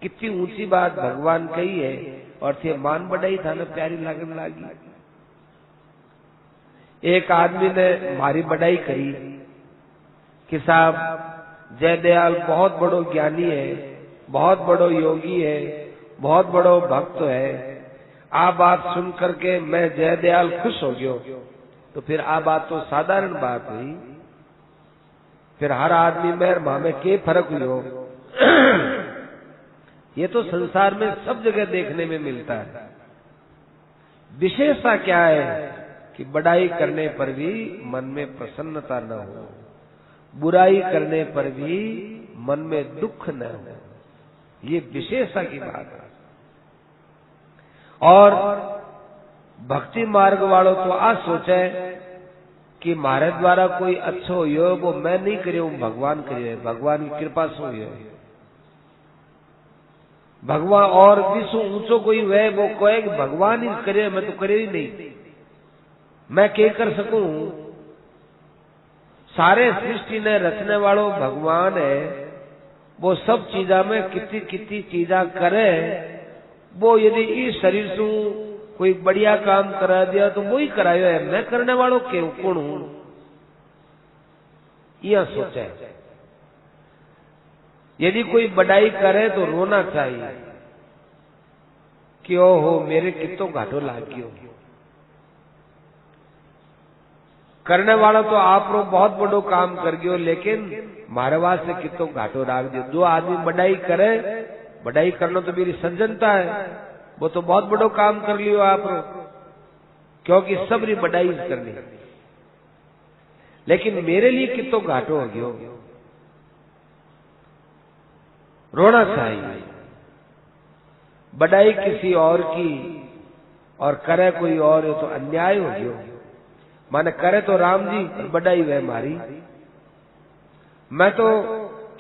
[SPEAKER 3] कितनी ऊंची बात भगवान कही है और थे मान बढ़ाई था ना प्यारी लागन लागी। एक आदमी ने हमारी बढ़ाई करी कि साहब जयदयाल बहुत बड़ो ज्ञानी है, बहुत बड़ो योगी है, बहुत बड़ो भक्त है। आ बात सुन करके मैं जयदयाल खुश हो गयो। तो फिर आ बात तो साधारण बात हुई, फिर हर आदमी में मामे के फर्क हुई। ये तो संसार में सब जगह देखने में मिलता है। विशेषता क्या है कि बड़ाई करने पर भी मन में प्रसन्नता न हो, बुराई करने पर भी मन में दुख न हो। ये विशेषता की बात है। और भक्ति मार्ग वालों तो आ सोचे कि मारे द्वारा कोई अच्छो हो, वो मैं नहीं करियो, भगवान करियो, भगवान की कृपा से हो। भगवान और विश्व ऊंचो कोई वह वो कहे कि भगवान ही करे, मैं तो करे ही नहीं, मैं क्या कर सकूं। सारे सृष्टि ने रचने वालों भगवान है, वो सब चीजा में कितनी कितनी चीजा करे। वो यदि इस शरीर से कोई बढ़िया काम करा दिया तो वो ही करायो है, मैं करने वालों क्यों कौन हूं, यह सोचे। यदि कोई बड़ाई करे तो रोना चाहिए कि ओहो मेरे कितो घाटो लाग गयो। करने वाला तो आप लोग बहुत बड़ो काम कर गयो, लेकिन मारे वास्ते कितो घाटो राख दियो। जो आदमी बड़ाई करे, बड़ाई करना तो मेरी सज्जनता है, वो तो बहुत बड़ो काम कर लियो आप लोग, क्योंकि सबरी बड़ाई करनी। लेकिन मेरे लिए कितो घाटो हो गयो, रोना चाहिए। बड़ाई किसी और की और करे कोई और तो अन्याय हो गयो। माने करे तो राम जी और बड़ाई वह मारी। मैं तो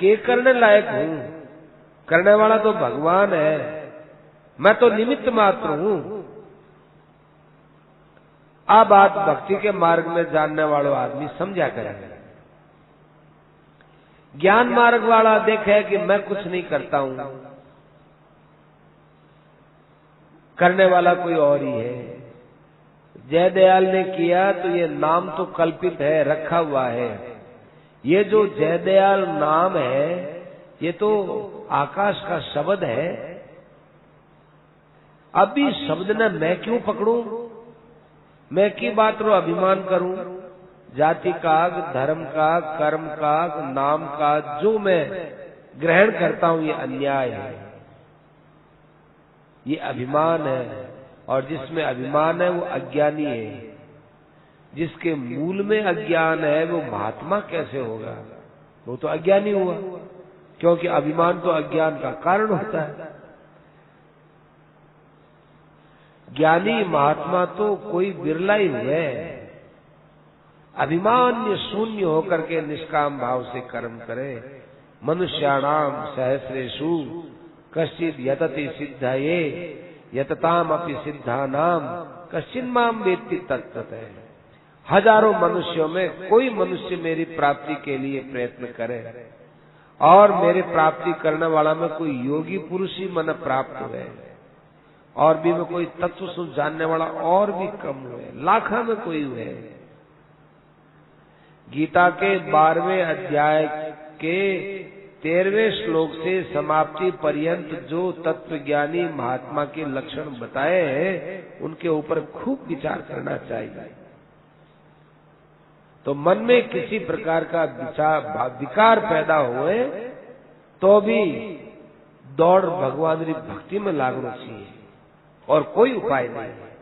[SPEAKER 3] के करने लायक हूं, करने वाला तो भगवान है, मैं तो निमित्त मात्र हूं। आ बात भक्ति के मार्ग में जानने वालों आदमी समझा करेंगे। ज्ञान मार्ग वाला देखे कि मैं कुछ नहीं करता हूं, करने वाला कोई और ही है। जयदयाल ने किया तो ये नाम तो कल्पित है, रखा हुआ है। ये जो जयदयाल नाम है ये तो आकाश का शब्द है। अभी शब्द ने मैं क्यों पकड़ूं, मैं की बात रो अभिमान करूं। जाति का, धर्म का, कर्म का, नाम का जो मैं ग्रहण करता हूं ये अन्याय है, ये अभिमान है। और जिसमें अभिमान है वो अज्ञानी है। जिसके मूल में अज्ञान है वो महात्मा कैसे होगा, वो तो अज्ञानी हुआ, क्योंकि अभिमान तो अज्ञान का कारण होता है। ज्ञानी महात्मा तो कोई बिरला ही हुए, अभिमान्य शून्य होकर के निष्काम भाव से कर्म करे। मनुष्याणाम सहस्रेषु कश्चित् यतति सिद्धये यतताम अपि सिद्धानाम कश्चिन् माम वेत्ति तत्त्वतः। हजारों मनुष्यों में कोई मनुष्य मेरी प्राप्ति के लिए प्रयत्न करे और मेरे प्राप्ति करने वाला में कोई योगी पुरुष ही मन प्राप्त हुए, और भी में कोई तत्व सुख जानने वाला और भी कम हुए, लाखों में कोई हुए। गीता के 12वें अध्याय के 13वें श्लोक से समाप्ति पर्यंत जो तत्वज्ञानी महात्मा के लक्षण बताए हैं उनके ऊपर खूब विचार करना चाहिए। तो मन में किसी प्रकार का विकार पैदा हुए तो भी दौड़ भगवान की भक्ति में लागना चाहिए, और कोई उपाय नहीं है।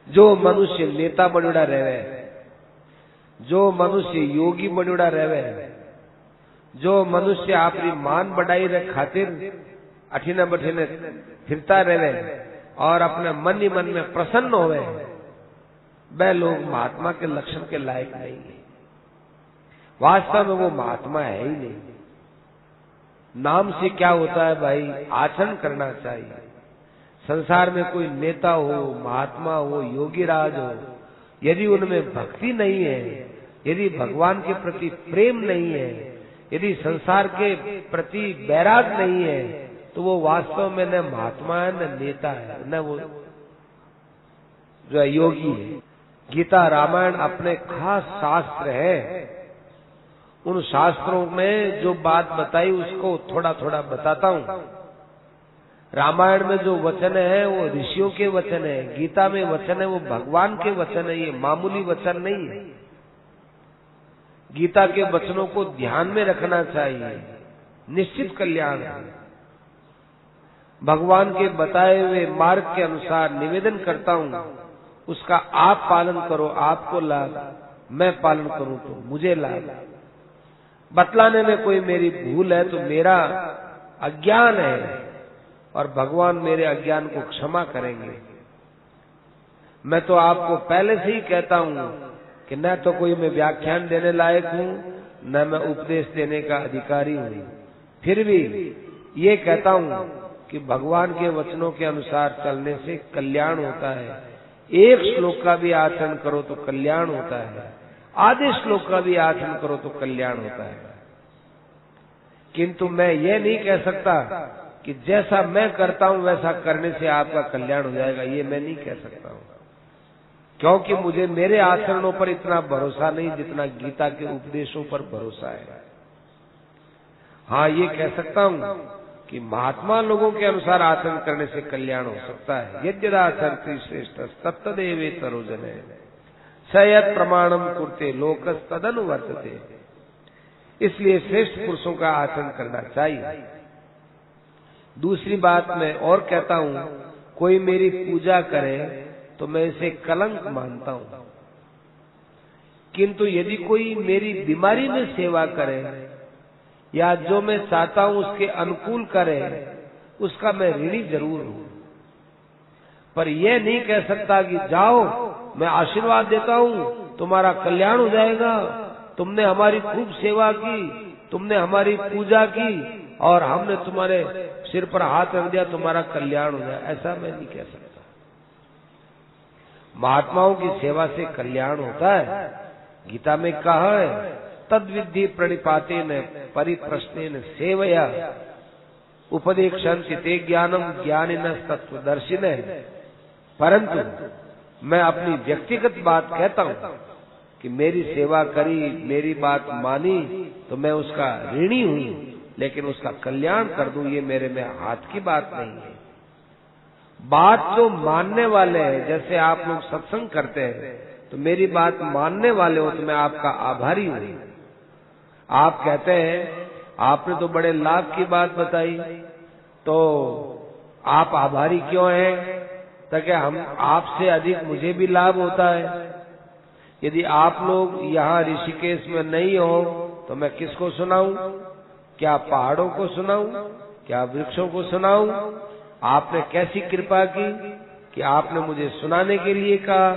[SPEAKER 3] जो मनुष्य नेता बनुड़ा रहे, जो मनुष्य योगी बनुड़ा रहे, जो मनुष्य आपकी मान बढ़ाई रख खातिर अठीने बठीने फिरता रहे और अपने मन ही मन में प्रसन्न होवे, वह लोग महात्मा के लक्षण के लायक नहीं है। वास्तव में वो महात्मा है ही नहीं। नाम से क्या होता है भाई, आचरण करना चाहिए। संसार में कोई नेता हो, महात्मा हो, योगी राज हो, यदि उनमें भक्ति नहीं है, यदि भगवान के प्रति प्रेम नहीं है, यदि संसार के प्रति बैराग नहीं है, तो वो वास्तव में न महात्मा है न नेता है, न वो जो है योगी है। गीता रामायण अपने खास शास्त्र है। उन शास्त्रों में जो बात बताई उसको थोड़ा थोड़ा बताता हूं। रामायण में जो वचन है वो ऋषियों के वचन है, गीता में वचन है वो भगवान के वचन है, ये मामूली वचन नहीं है। गीता के वचनों को ध्यान में रखना चाहिए, निश्चित कल्याण है। भगवान के बताए हुए मार्ग के अनुसार निवेदन करता हूं, उसका आप पालन करो, आपको लाभ, मैं पालन करूं तो मुझे लाभ। बतलाने में कोई मेरी भूल है तो मेरा अज्ञान है और भगवान मेरे अज्ञान को क्षमा करेंगे। मैं तो आपको पहले से ही कहता हूं कि न तो कोई मैं व्याख्यान देने लायक हूं, न मैं उपदेश देने का अधिकारी हूं। फिर भी ये कहता हूं कि भगवान के वचनों के अनुसार चलने से कल्याण होता है। एक श्लोक का भी आचरण करो तो कल्याण होता है, आधे श्लोक का भी आचरण करो तो कल्याण होता है। किंतु मैं ये नहीं कह सकता कि जैसा मैं करता हूं वैसा करने से आपका कल्याण हो जाएगा, ये मैं नहीं कह सकता हूं, क्योंकि मुझे मेरे आचरणों पर इतना भरोसा नहीं जितना गीता के उपदेशों पर भरोसा है। हाँ, ये कह सकता हूं कि महात्मा लोगों के अनुसार आचरण करने से कल्याण हो सकता है। यद्यदाचरति श्रेष्ठ तत्तदेवेतरो जने सयत् प्रमाणम कुर्ते लोकस तदनुवर्तते। इसलिए श्रेष्ठ पुरुषों का आचरण करना चाहिए। दूसरी बात मैं और कहता हूं, कोई मेरी पूजा करे तो मैं इसे कलंक मानता हूं, किंतु यदि कोई मेरी बीमारी में सेवा करे या जो मैं चाहता हूं उसके अनुकूल करे, उसका मैं ऋणी जरूर हूं। पर यह नहीं कह सकता कि जाओ मैं आशीर्वाद देता हूं तुम्हारा कल्याण हो जाएगा, तुमने हमारी खूब सेवा की, तुमने हमारी पूजा की और हमने तुम्हारे सिर पर हाथ रख दिया, तुम्हारा कल्याण हो जाए, ऐसा मैं नहीं कह सकता। महात्माओं की सेवा से कल्याण होता है। गीता में कहा है, तद्विद्धि प्रणिपातेन परिप्रश्नेन सेवया उपदेक्षन्ति ते ज्ञानम ज्ञानिनः तत्वदर्शिनः। परंतु मैं अपनी व्यक्तिगत बात कहता हूं कि मेरी सेवा करी, मेरी बात मानी तो मैं उसका ऋणी हूं, लेकिन उसका कल्याण कर दूं ये मेरे में हाथ की बात नहीं है। बात जो मानने वाले हैं, जैसे आप लोग सत्संग करते हैं तो मेरी बात मानने वाले हो तो मैं आपका आभारी हूं। आप कहते हैं आपने तो बड़े लाभ की बात बताई, तो आप आभारी क्यों हैं? ताकि हम आपसे अधिक मुझे भी लाभ होता है। यदि आप लोग यहाँ ऋषिकेश में नहीं हो तो मैं किसको सुनाऊं? क्या पहाड़ों को सुनाऊं? क्या वृक्षों को सुनाऊं? आपने कैसी कृपा की कि आपने मुझे सुनाने के लिए कहा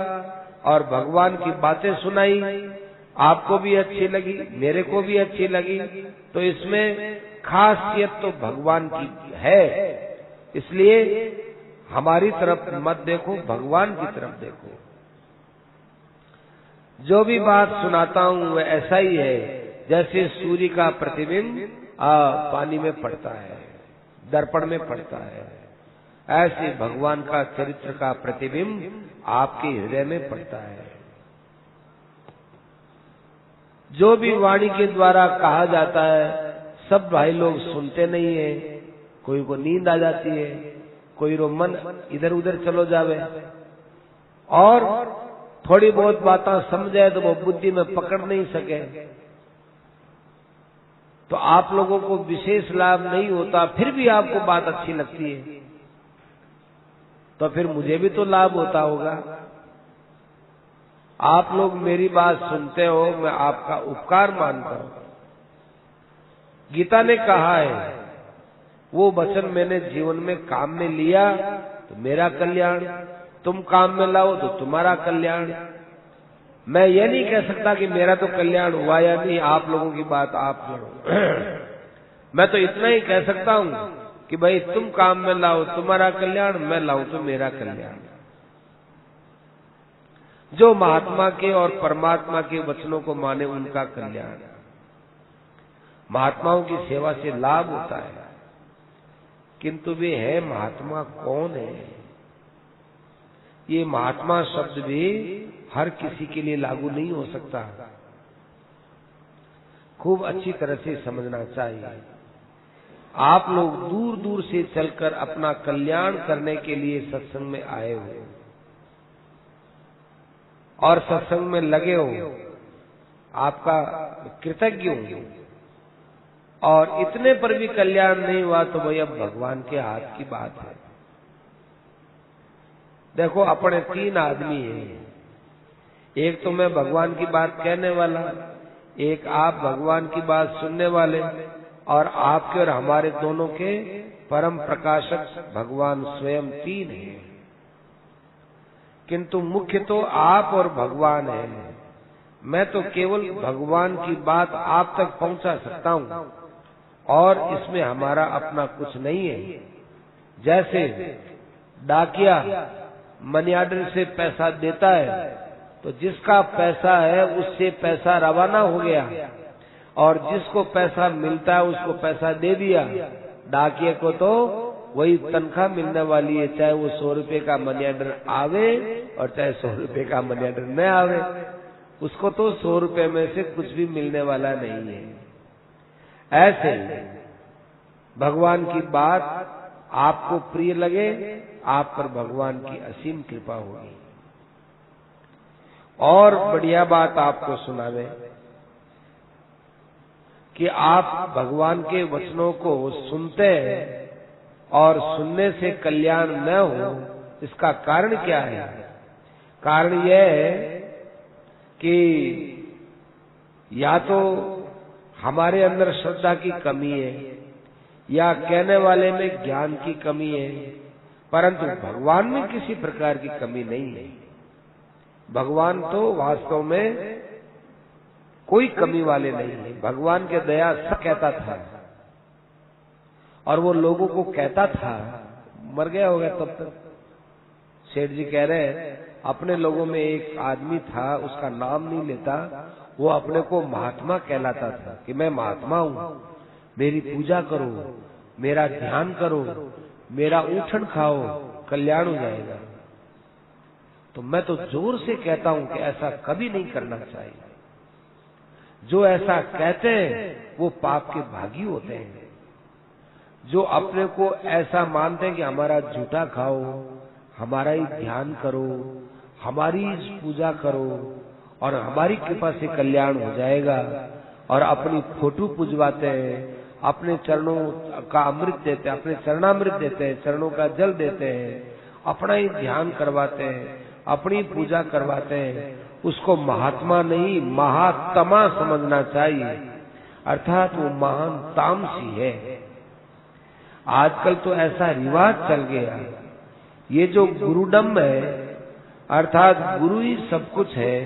[SPEAKER 3] और भगवान की बातें सुनाई, आपको भी अच्छी लगी, मेरे को भी अच्छी लगी, तो इसमें खासियत तो भगवान की है। इसलिए हमारी तरफ मत देखो, भगवान की तरफ देखो। जो भी बात सुनाता हूं वह ऐसा ही है जैसे सूर्य का प्रतिबिंब पानी में पड़ता है, दर्पण में पड़ता है, ऐसे भगवान का चरित्र का प्रतिबिंब आपके हृदय में पड़ता है। जो भी वाणी के द्वारा कहा जाता है सब भाई लोग सुनते नहीं है। कोई को नींद आ जाती है, कोई रो मन इधर उधर चलो जावे, और थोड़ी बहुत बातें समझे तो वो बुद्धि में पकड़ नहीं सके, तो आप लोगों को विशेष लाभ नहीं होता, फिर भी आपको बात अच्छी लगती है, तो फिर मुझे भी तो लाभ होता होगा। आप लोग मेरी बात सुनते हो, मैं आपका उपकार मानता हूं। गीता ने कहा है वो वचन मैंने जीवन में काम में लिया तो मेरा कल्याण, तुम काम में लाओ तो तुम्हारा कल्याण। मैं ये नहीं कह सकता कि मेरा तो कल्याण हुआ या नहीं, आप लोगों की बात आप करो। मैं तो इतना ही कह सकता हूं कि भाई तुम काम में लाओ तुम्हारा कल्याण, मैं लाऊं तो मेरा कल्याण। जो महात्मा के और परमात्मा के वचनों को माने उनका कल्याण। महात्माओं की सेवा से लाभ होता है, किंतु वे है महात्मा कौन है? ये महात्मा शब्द भी हर किसी के लिए लागू नहीं हो सकता, खूब अच्छी तरह से समझना चाहिए। आप लोग दूर दूर से चलकर अपना कल्याण करने के लिए सत्संग में आए हो और सत्संग में लगे हो, आपका कृतज्ञ हूं। और इतने पर भी कल्याण नहीं हुआ तो भाई अब भगवान के हाथ की बात है। देखो अपने 3 आदमी हैं, एक तो मैं भगवान की बात कहने वाला, एक आप भगवान की बात सुनने वाले, और आपके और हमारे दोनों के परम प्रकाशक भगवान स्वयं तीन हैं, किंतु मुख्य तो आप और भगवान है। मैं तो केवल भगवान की बात आप तक पहुंचा सकता हूं और इसमें हमारा अपना कुछ नहीं है। जैसे डाकिया मनी ऑर्डर से पैसा देता है तो जिसका पैसा है उससे पैसा रवाना हो गया और जिसको पैसा मिलता है उसको पैसा दे दिया। डाकिया को तो वही तनख्वाह मिलने वाली है, चाहे वो 100 रुपए का मनी ऑर्डर आवे और चाहे 100 रुपए का मनी ऑर्डर न आवे, उसको तो 100 रुपए में से कुछ भी मिलने वाला नहीं है। ऐसे भगवान की बात आपको प्रिय लगे, आप पर भगवान की असीम कृपा होगी। और बढ़िया बात आपको सुनावे कि आप भगवान के वचनों को सुनते हैं और सुनने से कल्याण न हो, इसका कारण क्या है? कारण यह है कि या तो हमारे अंदर श्रद्धा की कमी है या कहने वाले में ज्ञान की कमी है, परंतु भगवान में किसी प्रकार की कमी नहीं है। भगवान तो वास्तव में कोई कमी वाले नहीं है। भगवान के दया सब कहता था और वो लोगों को कहता था, मर गया होगा तब तक। सेठ जी कह रहे हैं अपने लोगों में एक आदमी था, उसका नाम नहीं लेता, वो अपने को महात्मा कहलाता था कि मैं महात्मा हूं, मेरी पूजा करो, मेरा ध्यान करो, मेरा ऊठन खाओ, कल्याण हो जाएगा। तो मैं तो जोर से कहता हूं कि ऐसा कभी नहीं करना चाहिए। जो ऐसा कहते हैं वो पाप के भागी होते हैं। जो अपने को ऐसा मानते हैं कि हमारा जूठा खाओ, हमारा ही ध्यान करो, हमारी पूजा करो और हमारी कृपा से कल्याण हो जाएगा, और अपनी फोटो पुजवाते हैं, अपने चरणों का अमृत देते हैं, अपने चरणामृत देते हैं, चरणों का जल देते हैं, अपना ही ध्यान करवाते हैं, अपनी पूजा करवाते हैं, उसको महात्मा नहीं महात्मा समझना चाहिए, अर्थात वो महान तामसी है। आजकल तो ऐसा रिवाज चल गया, ये जो गुरुडम है, अर्थात गुरु ही सब कुछ है,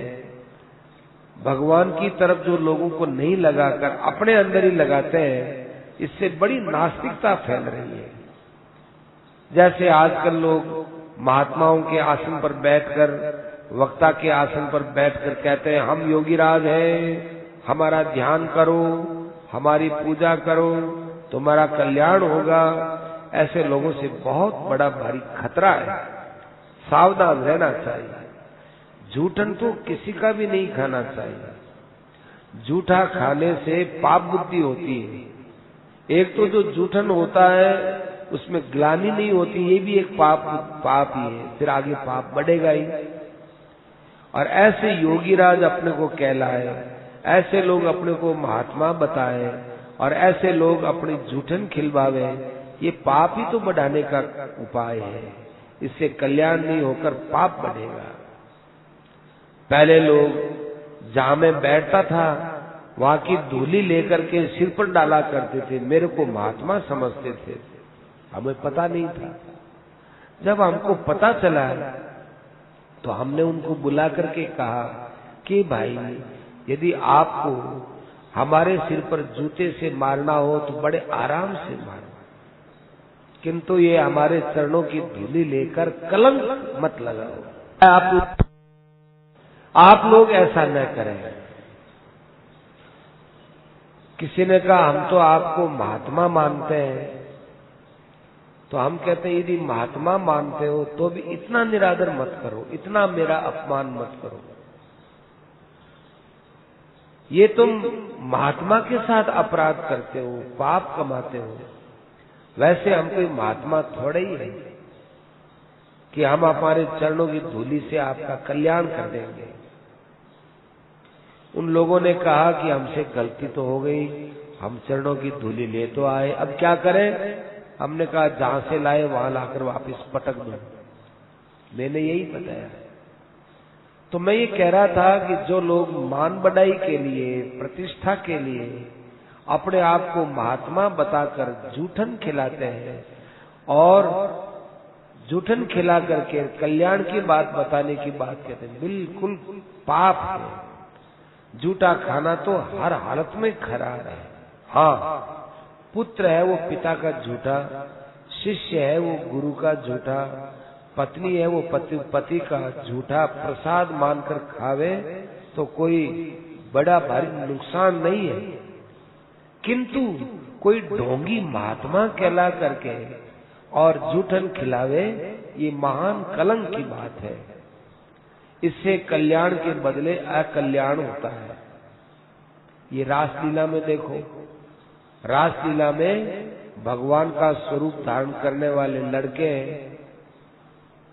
[SPEAKER 3] भगवान की तरफ जो लोगों को नहीं लगाकर अपने अंदर ही लगाते हैं, इससे बड़ी नास्तिकता फैल रही है। जैसे आजकल लोग महात्माओं के आसन पर बैठकर, वक्ता के आसन पर बैठकर कहते हैं हम योगीराज हैं, हमारा ध्यान करो, हमारी पूजा करो, तुम्हारा कल्याण होगा। ऐसे लोगों से बहुत बड़ा भारी खतरा है, सावधान रहना चाहिए। झूठन तो किसी का भी नहीं खाना चाहिए। झूठा खाने से पाप बुद्धि होती है। एक तो जो झूठन होता है उसमें ग्लानि नहीं होती, ये भी एक पाप ही है, फिर आगे पाप बढ़ेगा ही। और ऐसे योगीराज अपने को कहलाए, ऐसे लोग अपने को महात्मा बताए और ऐसे लोग अपनी झूठन खिलवावे, ये पाप ही तो बढ़ाने का उपाय है। इससे कल्याण नहीं होकर पाप बढ़ेगा। पहले लोग जहां मैं बैठता था वहां की धूली लेकर के सिर पर डाला करते थे, मेरे को महात्मा समझते थे, हमें पता नहीं था। जब हमको पता चला तो हमने उनको बुला करके कहा कि भाई यदि आपको हमारे सिर पर जूते से मारना हो तो बड़े आराम से मारो, किंतु ये हमारे चरणों की धूली लेकर कलंक मत लगाओ। आप लोग ऐसा न करें। किसी ने कहा हम तो आपको महात्मा मानते हैं, तो हम कहते हैं यदि महात्मा मानते हो तो भी इतना निरादर मत करो, इतना मेरा अपमान मत करो। ये तुम महात्मा के साथ अपराध करते हो, पाप कमाते हो। वैसे हम कोई महात्मा थोड़े ही है कि हम हमारे चरणों की धूली से आपका कल्याण कर देंगे। उन लोगों ने कहा कि हमसे गलती तो हो गई, हम चरणों की धूली ले तो आए, अब क्या करें? हमने कहा जहां से लाए वहां लाकर वापस पटक दो। मैंने यही बताया। तो मैं ये कह रहा था कि जो लोग मान बढ़ाई के लिए, प्रतिष्ठा के लिए अपने आप को महात्मा बताकर जूठन खिलाते हैं और जूठन खिला करके कल्याण की बात बताने की बात कहते हैं, बिल्कुल पाप है। जूठा खाना तो हर हालत में खराब है। हाँ, पुत्र है वो पिता का झूठा, शिष्य है वो गुरु का झूठा, पत्नी है वो पति का झूठा प्रसाद मानकर खावे तो कोई बड़ा भारी नुकसान नहीं है, किंतु कोई ढोंगी महात्मा कहला करके और जूठन खिलावे, ये महान कलंक की बात है। इससे कल्याण के बदले अकल्याण होता है। ये रासलीला में देखो, रासलीला में भगवान का स्वरूप धारण करने वाले लड़के हैं,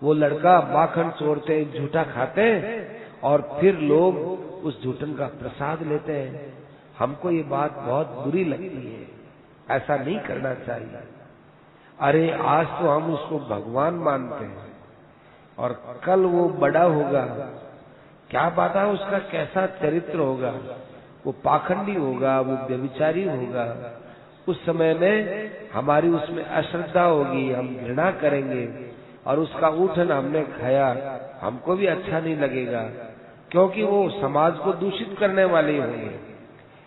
[SPEAKER 3] वो लड़का माखन चोरते हैं, झूठा खाते हैं और फिर लोग उस झूठन का प्रसाद लेते हैं। हमको ये बात बहुत बुरी लगती है, ऐसा नहीं करना चाहिए। अरे आज तो हम उसको भगवान मानते हैं और कल वो बड़ा होगा, क्या पता उसका कैसा चरित्र होगा, वो पाखंडी होगा, वो व्यभिचारी होगा। उस समय में हमारी उसमें अश्रद्धा होगी, हम घृणा करेंगे और उसका उठन हमने खाया, हमको भी अच्छा नहीं लगेगा, क्योंकि वो समाज को दूषित करने वाले होंगे।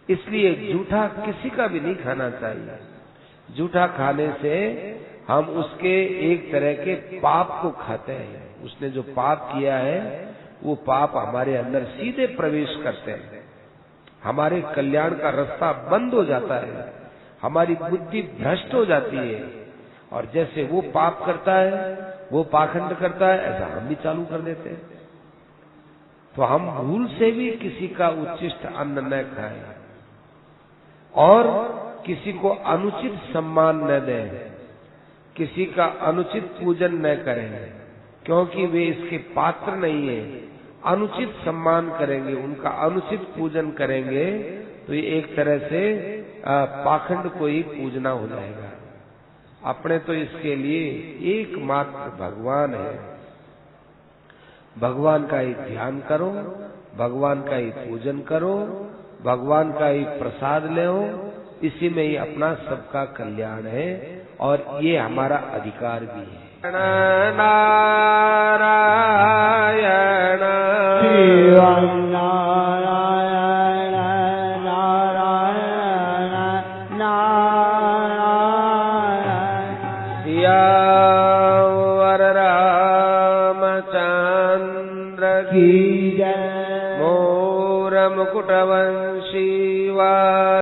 [SPEAKER 3] इसलिए जूठा किसी का भी नहीं खाना चाहिए। जूठा खाने से हम उसके एक तरह के पाप को खाते हैं। उसने जो पाप किया है वो पाप हमारे अंदर सीधे प्रवेश करते हैं, हमारे कल्याण का रास्ता बंद हो जाता है, हमारी बुद्धि भ्रष्ट हो जाती है और जैसे वो पाप करता है, वो पाखंड करता है, ऐसा हम भी चालू कर देते हैं। तो हम भूल से भी किसी का उच्छिष्ट अन्न न खाएं और किसी को अनुचित सम्मान न दें, किसी का अनुचित पूजन न करें, क्योंकि वे इसके पात्र नहीं है। अनुचित सम्मान करेंगे, उनका अनुचित पूजन करेंगे तो ये एक तरह से पाखंड को ही पूजना हो जाएगा। अपने तो इसके लिए एकमात्र भगवान है। भगवान का ही ध्यान करो, भगवान का ही पूजन करो, भगवान का ही प्रसाद लो, इसी में ही अपना सबका कल्याण है और ये हमारा अधिकार भी है। नारायण
[SPEAKER 2] नारायण
[SPEAKER 3] सियावर रामचंद्र की जय। मोर मुकुटवंशी